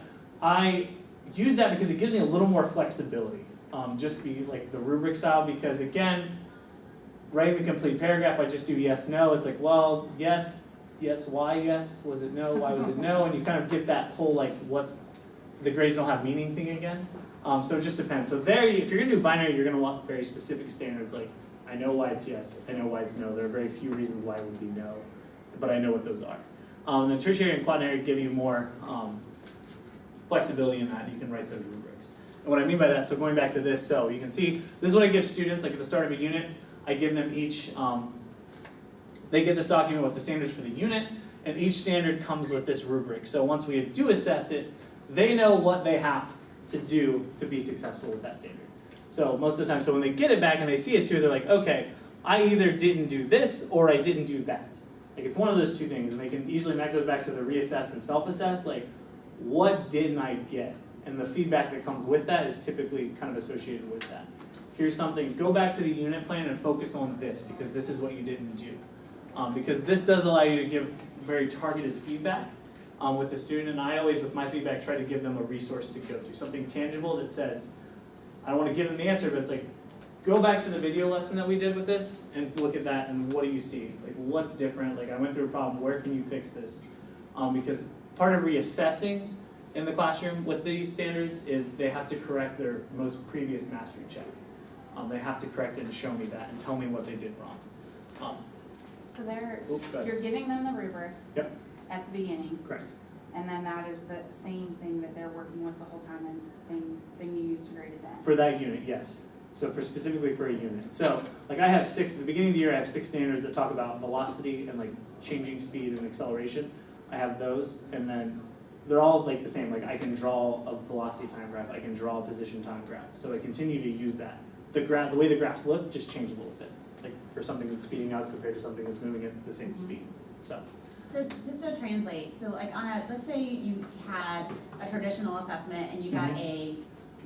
I use that because it gives me a little more flexibility. Just be like the rubric style, because again, writing the complete paragraph, I just do yes, no. It's like, well, yes, why yes? Was it no? Why was it no? And you kind of get that whole like, what's the grades don't have meaning thing again. So it just depends. So there, if you're going to do binary, you're going to want very specific standards. Like, I know why it's yes, I know why it's no. There are very few reasons why it would be no, but I know what those are. And then tertiary and quaternary give you more flexibility in that. You can write those rubrics. And what I mean by that, so going back to this, so you can see, this is what I give students, like at the start of a unit. I give them each, they get this document with the standards for the unit, and each standard comes with this rubric. So once we do assess it, they know what they have to do to be successful with that standard. So most of the time, so when they get it back and they see it too, they're like, okay, I either didn't do this or I didn't do that. Like it's one of those two things, and they can easily, and that goes back to the reassess and self-assess, like what didn't I get? And the feedback that comes with that is typically kind of associated with that. Here's something, go back to the unit plan and focus on this, because this is what you didn't do. Because this does allow you to give very targeted feedback with the student, and I always, with my feedback, try to give them a resource to go to, something tangible that says, I don't want to give them the answer, but it's like, go back to the video lesson that we did with this, and look at that, and what do you see? Like, what's different? Like, I went through a problem, where can you fix this? Because part of reassessing in the classroom with these standards is they have to correct their most previous mastery check. They have to correct it and show me that and tell me what they did wrong. So they're, Oops, go ahead. you're giving them the rubric Yep. at the beginning, Correct. and then that is the same thing that they're working with the whole time, and same thing you used to grade it then. For that unit, yes. So for specifically for a unit. So like I have 6, at the beginning of the year I have 6 standards that talk about velocity and like changing speed and acceleration. I have those, and then they're all like the same. Like I can draw a velocity time graph, I can draw a position time graph. So I continue to use that. The way the graphs look just change a little bit. Like for something that's speeding up compared to something that's moving at the same speed. So just to translate, so like on a, let's say you had a traditional assessment and you got a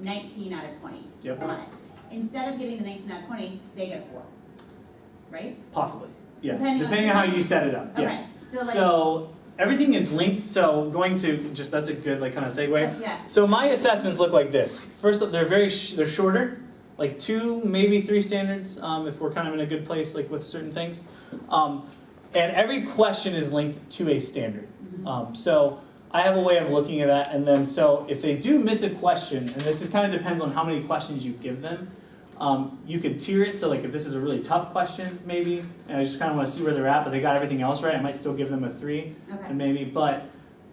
19 out of 20 Yep. on it. Instead of getting the 19 out of 20, they get a 4, right? possibly. Yeah. Depending on how on- you set it up. Okay, Yes. so like- So everything is linked, so going to just, that's a good like kind of segue. Yeah. So my assessments look like this. First, they're they're shorter, like 2, maybe 3 standards, if we're kind of in a good place like with certain things. And every question is linked to a standard. So I have a way of looking at that, and then so if they do miss a question, and this is kind of depends on how many questions you give them, you could tier it. So like if this is a really tough question, maybe, and I just kind of want to see where they're at, but they got everything else right, I might still give them a 3, Okay. and maybe, but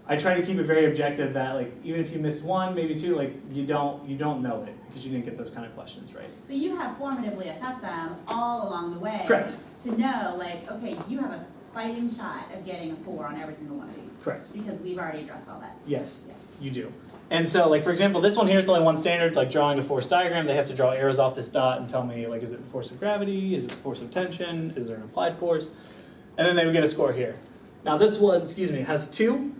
I try to keep it very objective that like even if you missed 1, maybe 2, like you don't know it because you didn't get those kind of questions right. But you have formatively assessed them all along the way. Correct. To know, like, okay, you have a fighting shot of getting a 4 on every single one of these. Correct. Because we've already addressed all that. Yes, you do. And so, like for example, this one here, it's only one standard, like drawing a force diagram. They have to draw arrows off this dot and tell me, like, is it the force of gravity? Is it the force of tension? Is there an applied force? And then they would get a score here. Now this one, has 2,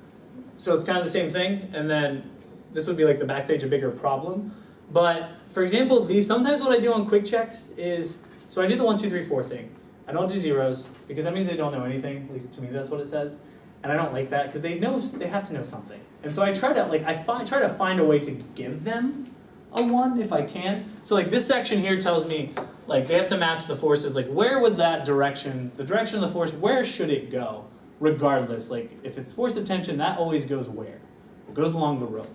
so it's kind of the same thing. And then this would be like the back page, a bigger problem. But for example, sometimes what I do on quick checks is, so I do the 1, 2, 3, 4 thing. I don't do zeros because that means they don't know anything. At least to me, that's what it says. And I don't like that because they have to know something. And so I try to try to find a way to give them a 1 if I can. So like this section here tells me like they have to match the forces. Like where would that direction, the direction of the force, where should it go? Regardless, like if it's force of tension, that always goes where? It goes along the rope.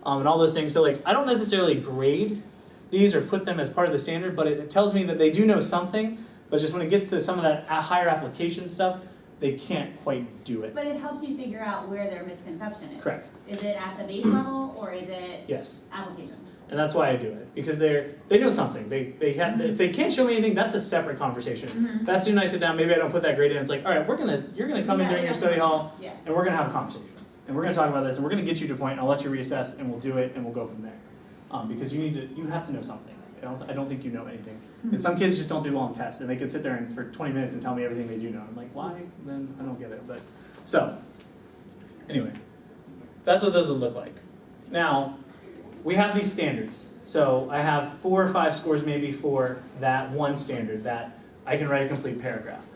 And all those things. So like I don't necessarily grade these or put them as part of the standard, but it tells me that they do know something. but just when it gets to some of that higher application stuff, they can't quite do it. But it helps you figure out where their misconception is. Correct. Is it at the base level or is it Yes, application? and that's why I do it, because they know something. They have, if they can't show me anything, that's a separate conversation. That student I sit down, maybe I don't put that grade in, it's like, all right, you're gonna come in during your study hall, Yeah. and we're gonna have a conversation. And we're gonna talk about this, and we're gonna get you to a point, and I'll let you reassess, and we'll do it, and we'll go from there. Because you have to know something. I don't think you know anything. And some kids just don't do well on tests, and they can sit there and for 20 minutes and tell me everything they do know. I'm like, why? Then I don't get it. But so, anyway, that's what those would look like. Now, we have these standards. So I have 4 or 5 scores maybe for that one standard that I can write a complete paragraph.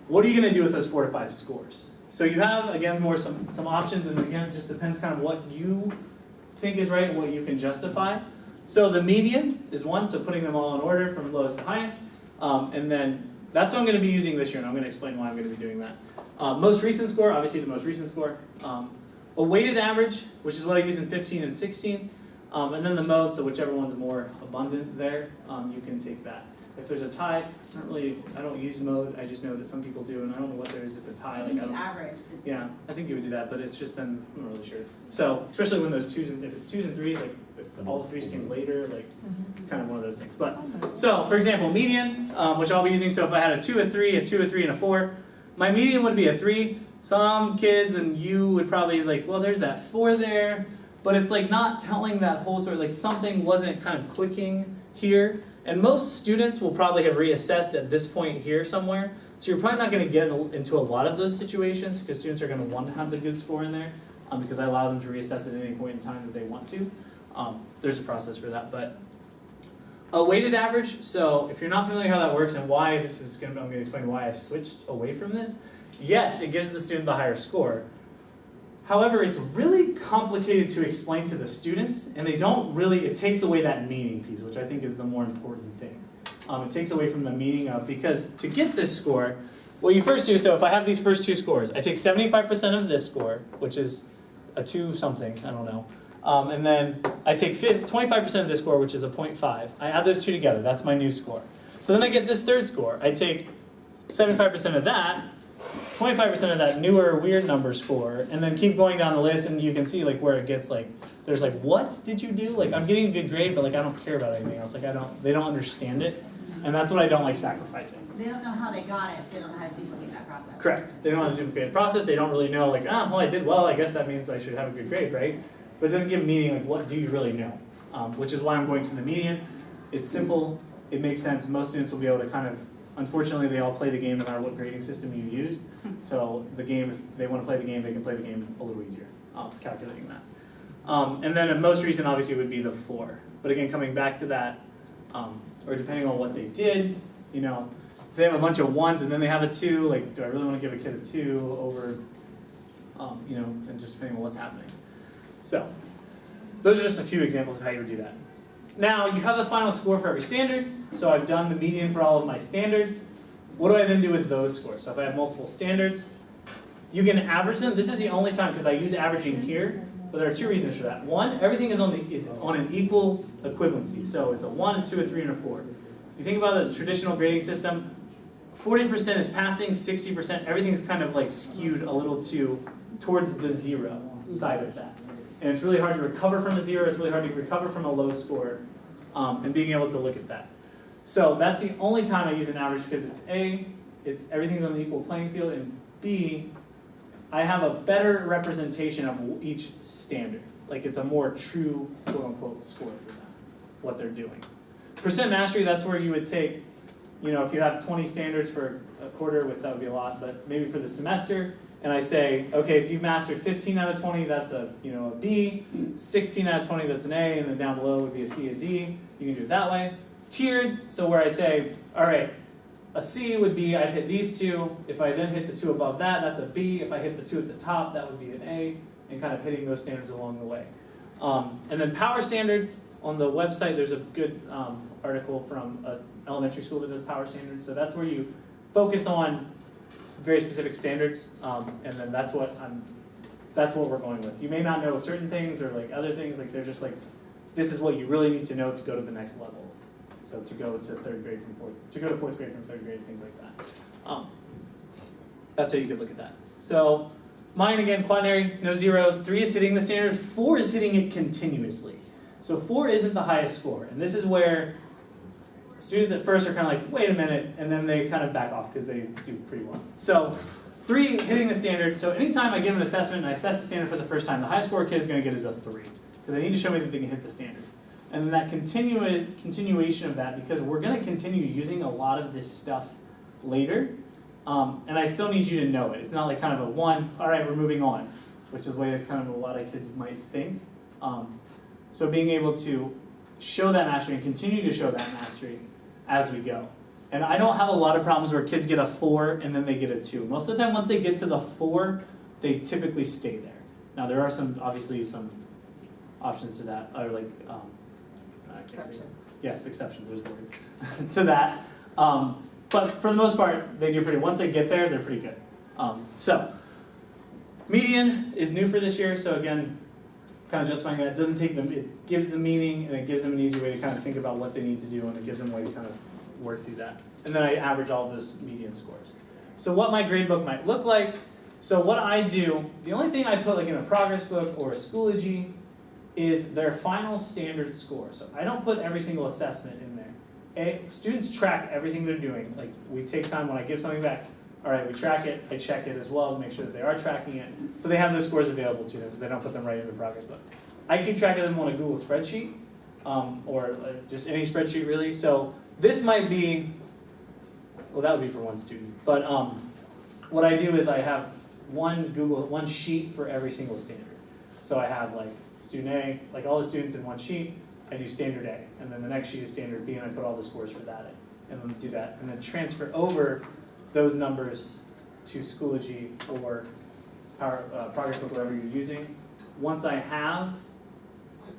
What are you gonna do with those 4 to 5 scores? So you have, again, some options, and again, it just depends kind of what you think is right and what you can justify. So the median is 1, so putting them all in order from lowest to highest. And then that's what I'm going to be using this year, and I'm going to explain why I'm going to be doing that. Most recent score, obviously the most recent score. A weighted average, which is what I use in 15 and 16. And then the mode, so whichever one's more abundant there, you can take that. If there's a tie, I don't use mode, I just know that some people do, and I don't know what there is if a tie. I think you average the two. Yeah, I think you would do that, but it's just then, I'm not really sure. So, especially when those if it's 2s and 3s, like if all the 3s came later, like it's kind of one of those things. But, so for example, median, which I'll be using, so if I had a 2, a 3, a 2, a 3, and a 4, my median would be a 3. Some kids and you would probably like, well, there's that 4 there, but it's like not telling that whole story, like something wasn't kind of clicking here. And most students will probably have reassessed at this point here somewhere. So you're probably not going to get into a lot of those situations because students are going to want to have the good score in there because I allow them to reassess at any point in time that they want to. There's a process for that. But a weighted average, so if you're not familiar how that works and why this is I'm going to explain why I switched away from this. Yes, it gives the student the higher score. However, it's really complicated to explain to the students, and they don't really, it takes away that meaning piece, which I think is the more important thing. It takes away from the meaning of, because to get this score, what you first do, so if I have these first 2 scores, I take 75% of this score, which is a 2 something, I don't know, and then I take 25% of this score, which is a 0.5. I add those 2 together, that's my new score. So then I get this third score. I take 75% of that, 25% of that newer weird number score, and then keep going down the list, and you can see like where it gets like, there's like, what did you do? Like I'm getting a good grade, but like I don't care about anything else. Like they don't understand it, and that's what I don't like sacrificing. They don't know how they got it, so they don't know how to duplicate that process. Correct. They don't know how to duplicate the process. They don't really know like, well I did well, I guess that means I should have a good grade, right? But it doesn't give meaning like what do you really know? Which is why I'm going to the median. It's simple, it makes sense. Most students will be able to kind of, unfortunately, they all play the game no matter what grading system you use. So the game, if they want to play the game, they can play the game a little easier, calculating that. And then the most recent, obviously, would be the 4. But again, coming back to that, or depending on what they did, you know, if they have a bunch of 1s and then they have a 2, like, do I really want to give a kid a 2 over, you know, and just depending on what's happening. So, those are just a few examples of how you would do that. Now, you have the final score for every standard, so I've done the median for all of my standards. What do I then do with those scores? So if I have multiple standards, you can average them. This is the only time, because I use averaging here, but there are 2 reasons for that. 1, everything is on an equal equivalency, so it's a 1, a 2, a 3, and a 4. If you think about the traditional grading system, 40% is passing, 60%, everything's kind of like skewed a little towards the 0 side of that. And it's really hard to recover from a 0, it's really hard to recover from a low score, and being able to look at that. So that's the only time I use an average because it's A, everything's on an equal playing field, and B, I have a better representation of each standard. Like it's a more true, quote unquote, score for them, what they're doing. Percent mastery, that's where you would take, you know, if you have 20 standards for a quarter, which that would be a lot, but maybe for the semester, and I say, okay, if you've mastered 15 out of 20, that's a B, 16 out of 20, that's an A, and then down below would be a C, a D. You can do it that way. Tiered, so where I say, all right, a C would be I've hit these 2. If I then hit the 2 above that, that's a B. If I hit the 2 at the top, that would be an A, and kind of hitting those standards along the way. And then power standards, on the website, there's a good article from an elementary school that does power standards. So that's where you focus on very specific standards, and then that's what we're going with. You may not know certain things or like other things, like they're just like, this is what you really need to know to go to the next level. So to go to third grade from to go to fourth grade from third grade, things like that. That's how you could look at that. So mine again, quaternary, no zeros. 3 is hitting the standard. 4 is hitting it continuously. So 4 isn't the highest score, and this is where students at first are kind of like, wait a minute, and then they kind of back off because they do pretty well. So 3 hitting the standard. So anytime I give an assessment and I assess the standard for the first time, the highest score a kid is going to get is a 3 because they need to show me that they can hit the standard. And then that continuation of that, because we're going to continue using a lot of this stuff later, and I still need you to know it. It's not like kind of a 1, all right, we're moving on, which is the way that kind of a lot of kids might think. So being able to show that mastery and continue to show that mastery as we go. And I don't have a lot of problems where kids get a 4 and then they get a 2. Most of the time, once they get to the 4, they typically stay there. Now there are obviously some options to that, or like, Exceptions. Yes, exceptions, there's the word, to that. But for the most part, they do pretty, once they get there, they're pretty good. So, median is new for this year, so again, kind of justifying that, it doesn't take them, it gives them meaning, and it gives them an easy way to kind of think about what they need to do, and it gives them a way to kind of work through that. And then I average all of those median scores. So what my grade book might look like, so what I do, the only thing I put like in a progress book or a Schoology is their final standard score. So I don't put every single assessment in there. Students track everything they're doing. Like we take time when I give something back, all right, we track it, I check it as well to make sure that they are tracking it. So they have those scores available to them because they don't put them right in the progress book. I keep track of them on a Google spreadsheet, or just any spreadsheet really. So this might be, well that would be for one student, but what I do is I have one sheet for every single standard. So I have like student A, like all the students in one sheet, I do standard A, and then the next sheet is standard B, and I put all the scores for that in, and then do that, and then transfer over those numbers to Schoology or Progress Book, whatever you're using. Once I have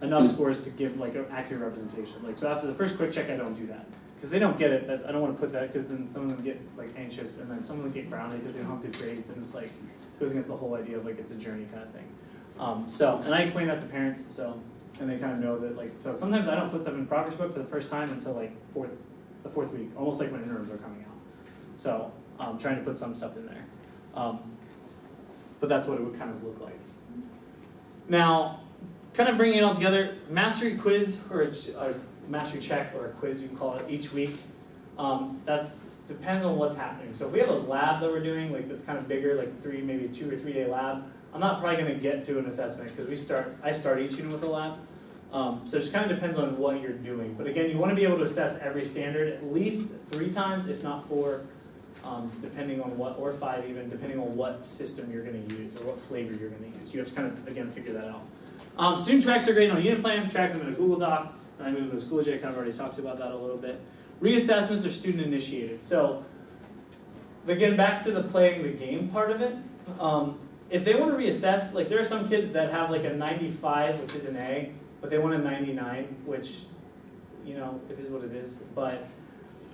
enough scores to give like an accurate representation, like so after the first quick check, I don't do that because they don't get it. I don't want to put that because then some of them get like anxious, and then some of them get grounded because they don't have good grades, and it's like goes against the whole idea of like it's a journey kind of thing. And I explain that to parents, so, and they kind of know that, like, so sometimes I don't put stuff in progress book for the first time until like the fourth week, almost like when interims are coming out. So, I'm trying to put some stuff in there. But that's what it would kind of look like. Now, kind of bringing it all together, mastery quiz, or a mastery check, or a quiz you can call it, each week. That's depends on what's happening. So if we have a lab that we're doing, like that's kind of bigger, like maybe 2 or 3 day lab, I'm not probably going to get to an assessment because I start each unit with a lab. So it just kind of depends on what you're doing. But again, you want to be able to assess every standard at least 3 times, if not 4, depending on what, or 5 even, depending on what system you're going to use or what flavor you're going to use. You have to kind of, again, figure that out. Student tracks are great on a unit plan, track them in a Google Doc, and I move to Schoology. I kind of already talked about that a little bit. Reassessments are student initiated. So again, back to the playing the game part of it. If they want to reassess, like there are some kids that have like a 95, which is an A, but they want a 99, which, you know, it is what it is, but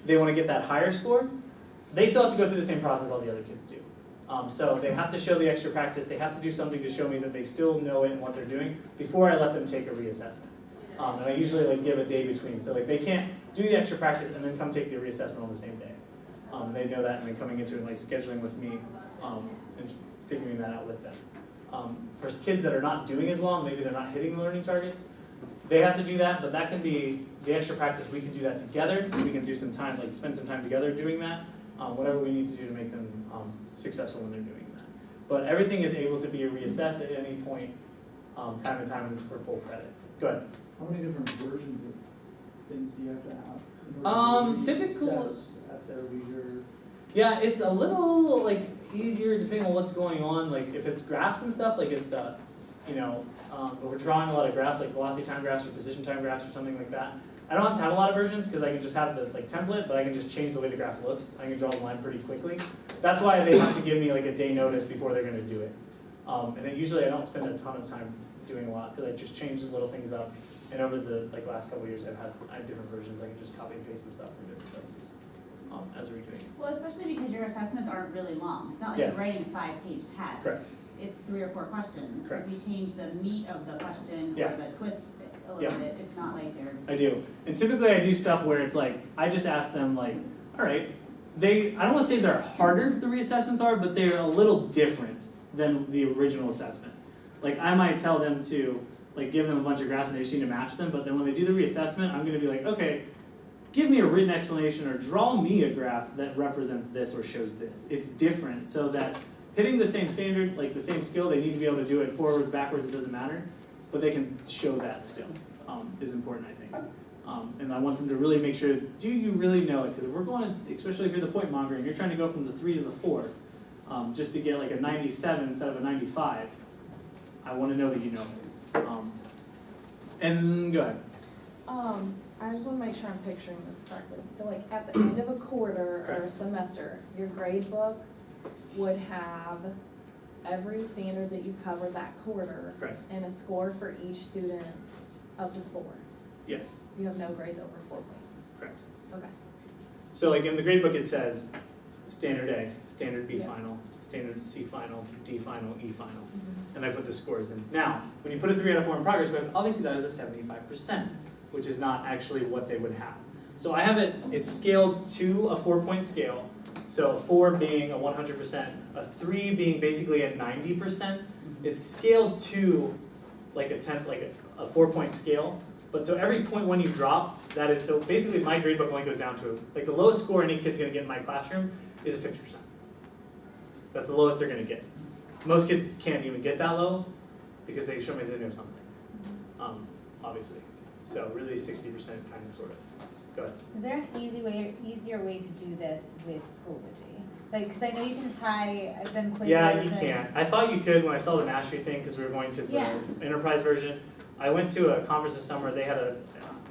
they want to get that higher score, they still have to go through the same process all the other kids do. So they have to show the extra practice, they have to do something to show me that they still know it and what they're doing before I let them take a reassessment. And I usually like give a day between, so like they can't do the extra practice and then come take the reassessment on the same day. They know that, and then coming into it and like scheduling with me and figuring that out with them. For kids that are not doing as well, maybe they're not hitting the learning targets, they have to do that, but that can be the extra practice. We can do that together. We can do some time, like spend some time together doing that. Whatever we need to do to make them successful when they're doing that. But everything is able to be reassessed at any point, time to time, and it's for full credit. Go ahead. How many different versions of things do you have to have? Typically, at their leisure. Yeah, it's a little like easier depending on what's going on. Like if it's graphs and stuff, like it's you know, if we're drawing a lot of graphs, like velocity time graphs or position time graphs or something like that. I don't have to have a lot of versions because I can just have the like template, but I can just change the way the graph looks. I can draw the line pretty quickly. That's why they have to give me like a day notice before they're going to do it. And then usually I don't spend a ton of time doing a lot because I just change the little things up. And over the like last couple of years, I have different versions. I can just copy and paste some stuff from different places as we're doing it. Well, especially because your assessments aren't really long. It's not like Yes. you're writing a 5-page test. Correct. It's 3 or 4 questions. Correct. If you change the meat of the question Yeah. or the twist a little Yeah. bit, it's not like they're. I do. And typically I do stuff where it's like, I just ask them like, all right, I don't wanna say they're harder, the reassessments are, but they're a little different than the original assessment. Like I might tell them to, like give them a bunch of graphs and they just need to match them, but then when they do the reassessment, I'm gonna be like, okay, give me a written explanation or draw me a graph that represents this or shows this. It's different, so that hitting the same standard, like the same skill, they need to be able to do it forwards, backwards, it doesn't matter, but they can show that still, is important, I think. And I want them to really make sure, do you really know it? Because if we're going, especially if you're the point monger and you're trying to go from the 3 to the 4, just to get like a 97 instead of a 95, I want to know that you know it. And go ahead. I just wanna make sure I'm picturing this correctly. So like at the end of a quarter or a Correct. semester, your grade book would have every standard that you covered that quarter Correct. and a score for each student up to 4. Yes, You have no grades over 4 points. correct. Okay. So like in the grade book it says standard A, standard B Yeah. final, standard C final, D final, E final. And I put the scores in. Now, when you put a 3 out of 4 in progress book, obviously that is a 75%, which is not actually what they would have. So I have it's scaled to a 4-point scale. So a 4 being a 100%, a 3 being basically a 90%. It's scaled to like a 4-point scale. But so every point when you drop, that is, so basically my grade book only goes down to, like the lowest score any kid's gonna get in my classroom is a 50%. That's the lowest they're gonna get. Most kids can't even get that low because they show me they know something, obviously. So really 60% kind of, sort of. Go ahead. Is there an easier way to do this with Schoology? Like, cause I know you can tie, I've done quizzes. Yeah, you and- can. I thought you could when I saw the mastery thing, because we were going to the Yeah. enterprise version. I went to a conference this summer, they had a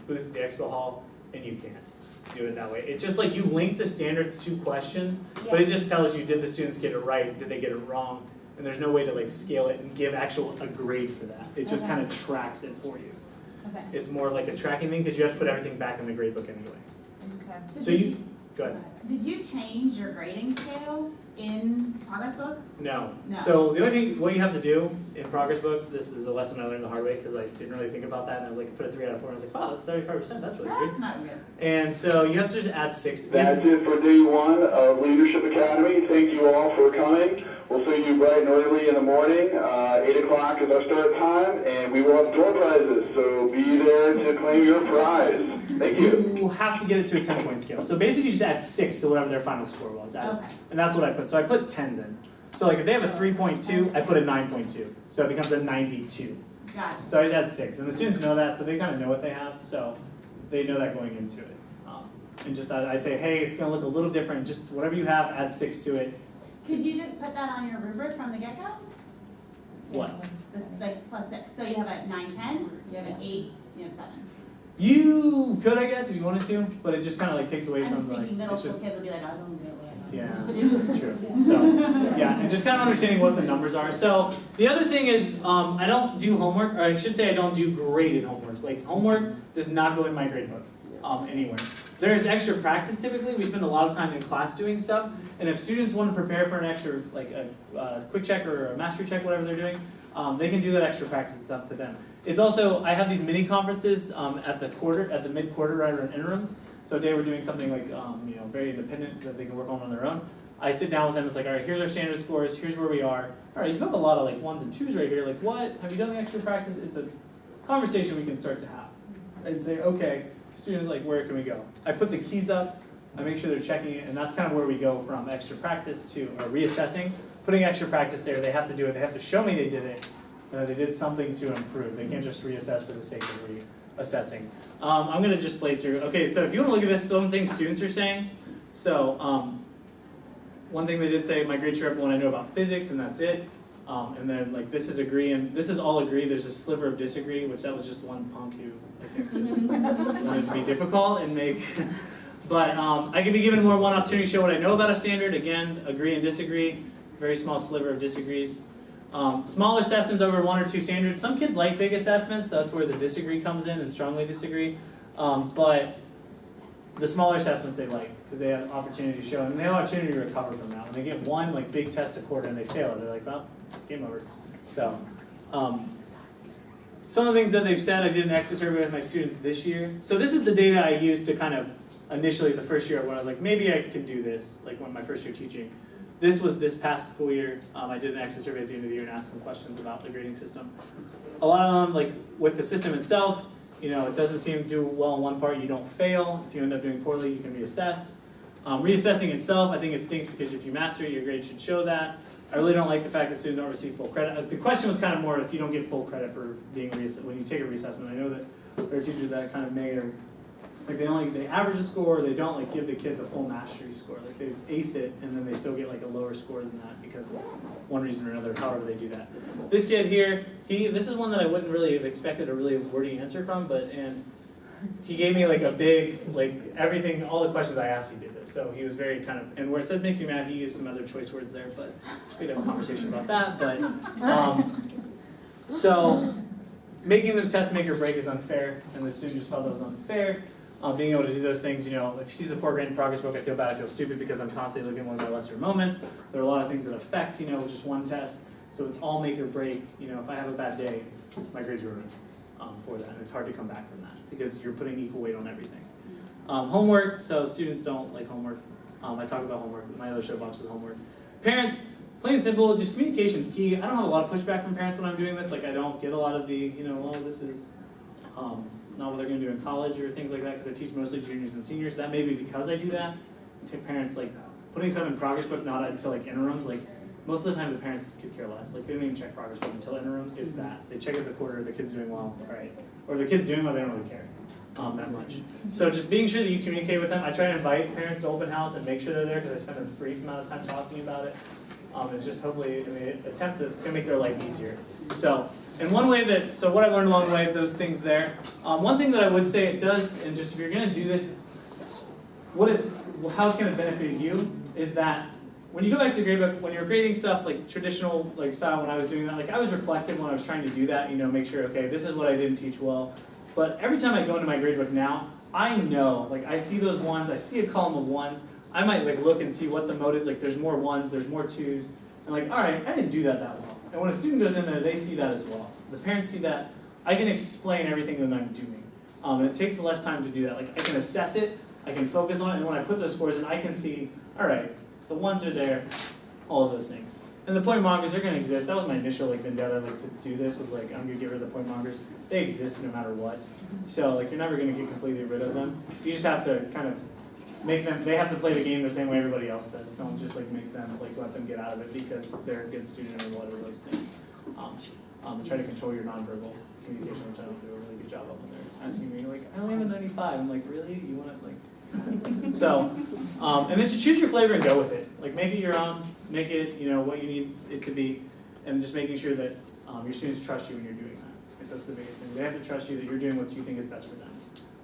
booth at the expo hall, and you can't do it that way. It's just like you link the standards to questions, but it just tells you, did the students get it right, did they get it wrong? And there's no way to like scale it and give a grade for that. It just Okay. kind of tracks it for you. Okay, It's more like a tracking thing, because you have to put everything back in the grade book anyway. okay. So you, go ahead. Did you change your grading scale in progress book? No. No. So the only thing, what you have to do in progress book, this is a lesson I learned the hard way because I didn't really think about that, and I was like, put a 3 out of 4, and I was like, wow, that's 75%, that's really good. That's not good. And so you have to just add 6. That's it for day 1 of Leadership Academy. Thank you all for coming. We'll see you bright and early in the morning. 8 o'clock is our start time, and we will have door prizes, so be there to claim your prize. Thank you. You have to get it to a 10-point scale. So basically you just add 6 to whatever their final score was. Okay. And that's what I put. So I put 10s in. So like if they have a 3.2, I put a 9.2. So it becomes a 92. Gotcha. So I just add 6. And the students know that, so they kind of know what they have. So they know that going into it. And just I say, hey, it's going to look a little different. Just whatever you have, add 6 to it. Could you just put that on your rubric from the get-go? What? This, like, +6, so you have a 9, 10, you have an 8, you have 7. You could, I guess, if you wanted to, but it just kind of like takes away I'm from just like, thinking middle it's school just, kids will be like, I don't know what. yeah, true. So, yeah, and just kind of understanding what the numbers are. So the other thing is, I don't do homework, or I should say I don't do graded homework. Like homework does not go in my grade book, anywhere. There's extra practice typically. We spend a lot of time in class doing stuff, and if students want to prepare for an extra, like a quick check or a mastery check, whatever they're doing, they can do that extra practice. It's up to them. It's also, I have these mini conferences at the mid-quarter right or interims. So today we're doing something like, very independent that they can work on their own. I sit down with them, it's like, all right, here's our standard scores, here's where we are. All right, you have a lot of like 1s and 2s right here, like what? Have you done the extra practice? It's a conversation we can start to have. And say, okay, students, like where can we go? I put the keys up, I make sure they're checking it, and that's kind of where we go from extra practice to reassessing. Putting extra practice there, they have to do it, they have to show me they did it, and that they did something to improve. They can't just reassess for the sake of reassessing. I'm gonna just blaze through. Okay, so if you wanna look at this, some things students are saying. So, one thing they did say, my grade trip when I know about physics, and that's it. And then like this is agree, and this is all agree, there's a sliver of disagree, which that was just one punk who I think just wanted to be difficult and make, but I can be given one opportunity to show what I know about a standard, again, agree and disagree, very small sliver of disagrees. Small assessments over 1 or 2 standards, some kids like big assessments, that's where the disagree comes in and strongly disagree, but the smaller assessments they like, because they have opportunity to show, and they have opportunity to recover from that. When they get one like big test a quarter and they fail it, they're like, well, game over. So, some of the things that they've said, I did an exit survey with my students this year. So this is the data I used to kind of initially the first year when I was like, maybe I could do this, like when my first year teaching. This was this past school year. I did an exit survey at the end of the year and asked them questions about the grading system. A lot of them, like with the system itself, you know, it doesn't seem to do well in one part, you don't fail. If you end up doing poorly, you can reassess. Reassessing itself, I think it stinks because if you master it, your grade should show that. I really don't like the fact that students don't receive full credit. The question was kind of more if you don't get full credit for being when you take a reassessment. I know that there are teachers that kind of may or like they average a score, they don't like give the kid the full mastery score. Like they ace it and then they still get like a lower score than that because of one reason or another, however they do that. This kid here, this is one that I wouldn't really have expected a really wordy answer from, and he gave me like a big, like everything, all the questions I asked, he did this. So he was very kind of, and where it says make me mad, he used some other choice words there, but we could have a conversation about that. But so making the test make or break is unfair, and the student just felt that was unfair. Being able to do those things, you know, if she sees a poor grade in progress book, I feel bad, I feel stupid because I'm constantly looking at one of my lesser moments. There are a lot of things that affect, you know, just one test. So it's all make or break. You know, if I have a bad day, my grades are ruined for that, and it's hard to come back from that because you're putting equal weight on everything. Homework, so students don't like homework. I talk about homework, my other show box is homework. Parents, plain and simple, just communication's key. I don't have a lot of pushback from parents when I'm doing this. Like I don't get a lot of the, you know, oh, this is not what they're going to do in college or things like that because I teach mostly juniors and seniors. That may be because I do that. To parents, like putting stuff in progress book not until like interims. Like most of the time the parents could care less. Like they don't even check progress book until interims. If that, they check at the quarter. The kid's doing well, right? Or the kid's doing well, they don't really care that much. So just being sure that you communicate with them. I try to invite parents to open house and make sure they're there because I spend a brief amount of time talking about it. And just hopefully attempt to, it's going to make their life easier. So. And one way that, so what I learned along the way, those things there. One thing that I would say it does, and just if you're going to do this, how it's going to benefit you is that when you go back to the gradebook, when you're grading stuff like traditional like style, when I was doing that, like I was reflective when I was trying to do that, you know, make sure, okay, this is what I didn't teach well. But every time I go into my gradebook now, I know, like I see those ones, I see a column of ones, I might like look and see what the mode is, like there's more ones, there's more twos, and like, all right, I didn't do that well. And when a student goes in there, they see that as well. The parents see that. I can explain everything that I'm doing. And it takes less time to do that. Like I can assess it, I can focus on it, and when I put those scores in, I can see, all right, the ones are there, all of those things. And the point mongers, they're going to exist. That was my initial like vendetta, like to do this was like I'm going to get rid of the point mongers. They exist no matter what. So like you're never going to get completely rid of them. You just have to kind of make them, they have to play the game the same way everybody else does. Don't just like make them, like let them get out of it because they're a good student or whatever those things. Try to control your nonverbal communication, which I don't do a really good job of when they're asking me, like, I only have a 95. I'm like, really? You want to, like, so, and then just choose your flavor and go with it. Like, make it your own, make it, you know, what you need it to be, and just making sure that your students trust you when you're doing that. Like, that's the biggest thing. They have to trust you that you're doing what you think is best for them.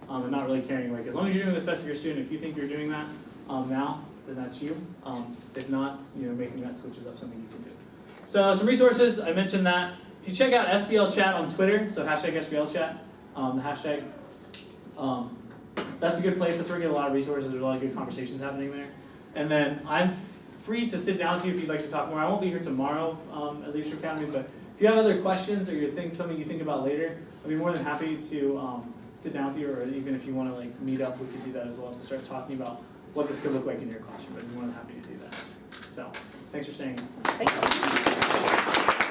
And not really caring, like, as long as you're doing what's best for your student, if you think you're doing that now, then that's you. If not, you know, making that switch is up something you can do. So some resources, I mentioned that. If you check out SBL Chat on Twitter, so hashtag SBL Chat, the hashtag, that's a good place. That's where we get a lot of resources. There's a lot of good conversations happening there. And then I'm free to sit down with you if you'd like to talk more. I won't be here tomorrow at Leadership Academy, but if you have other questions or you think something you think about later, I'd be more than happy to sit down with you, or even if you want to like meet up, we could do that as well to start talking about what this could look like in your classroom. I'd be more than happy to do that. So, thanks for staying. Thank you.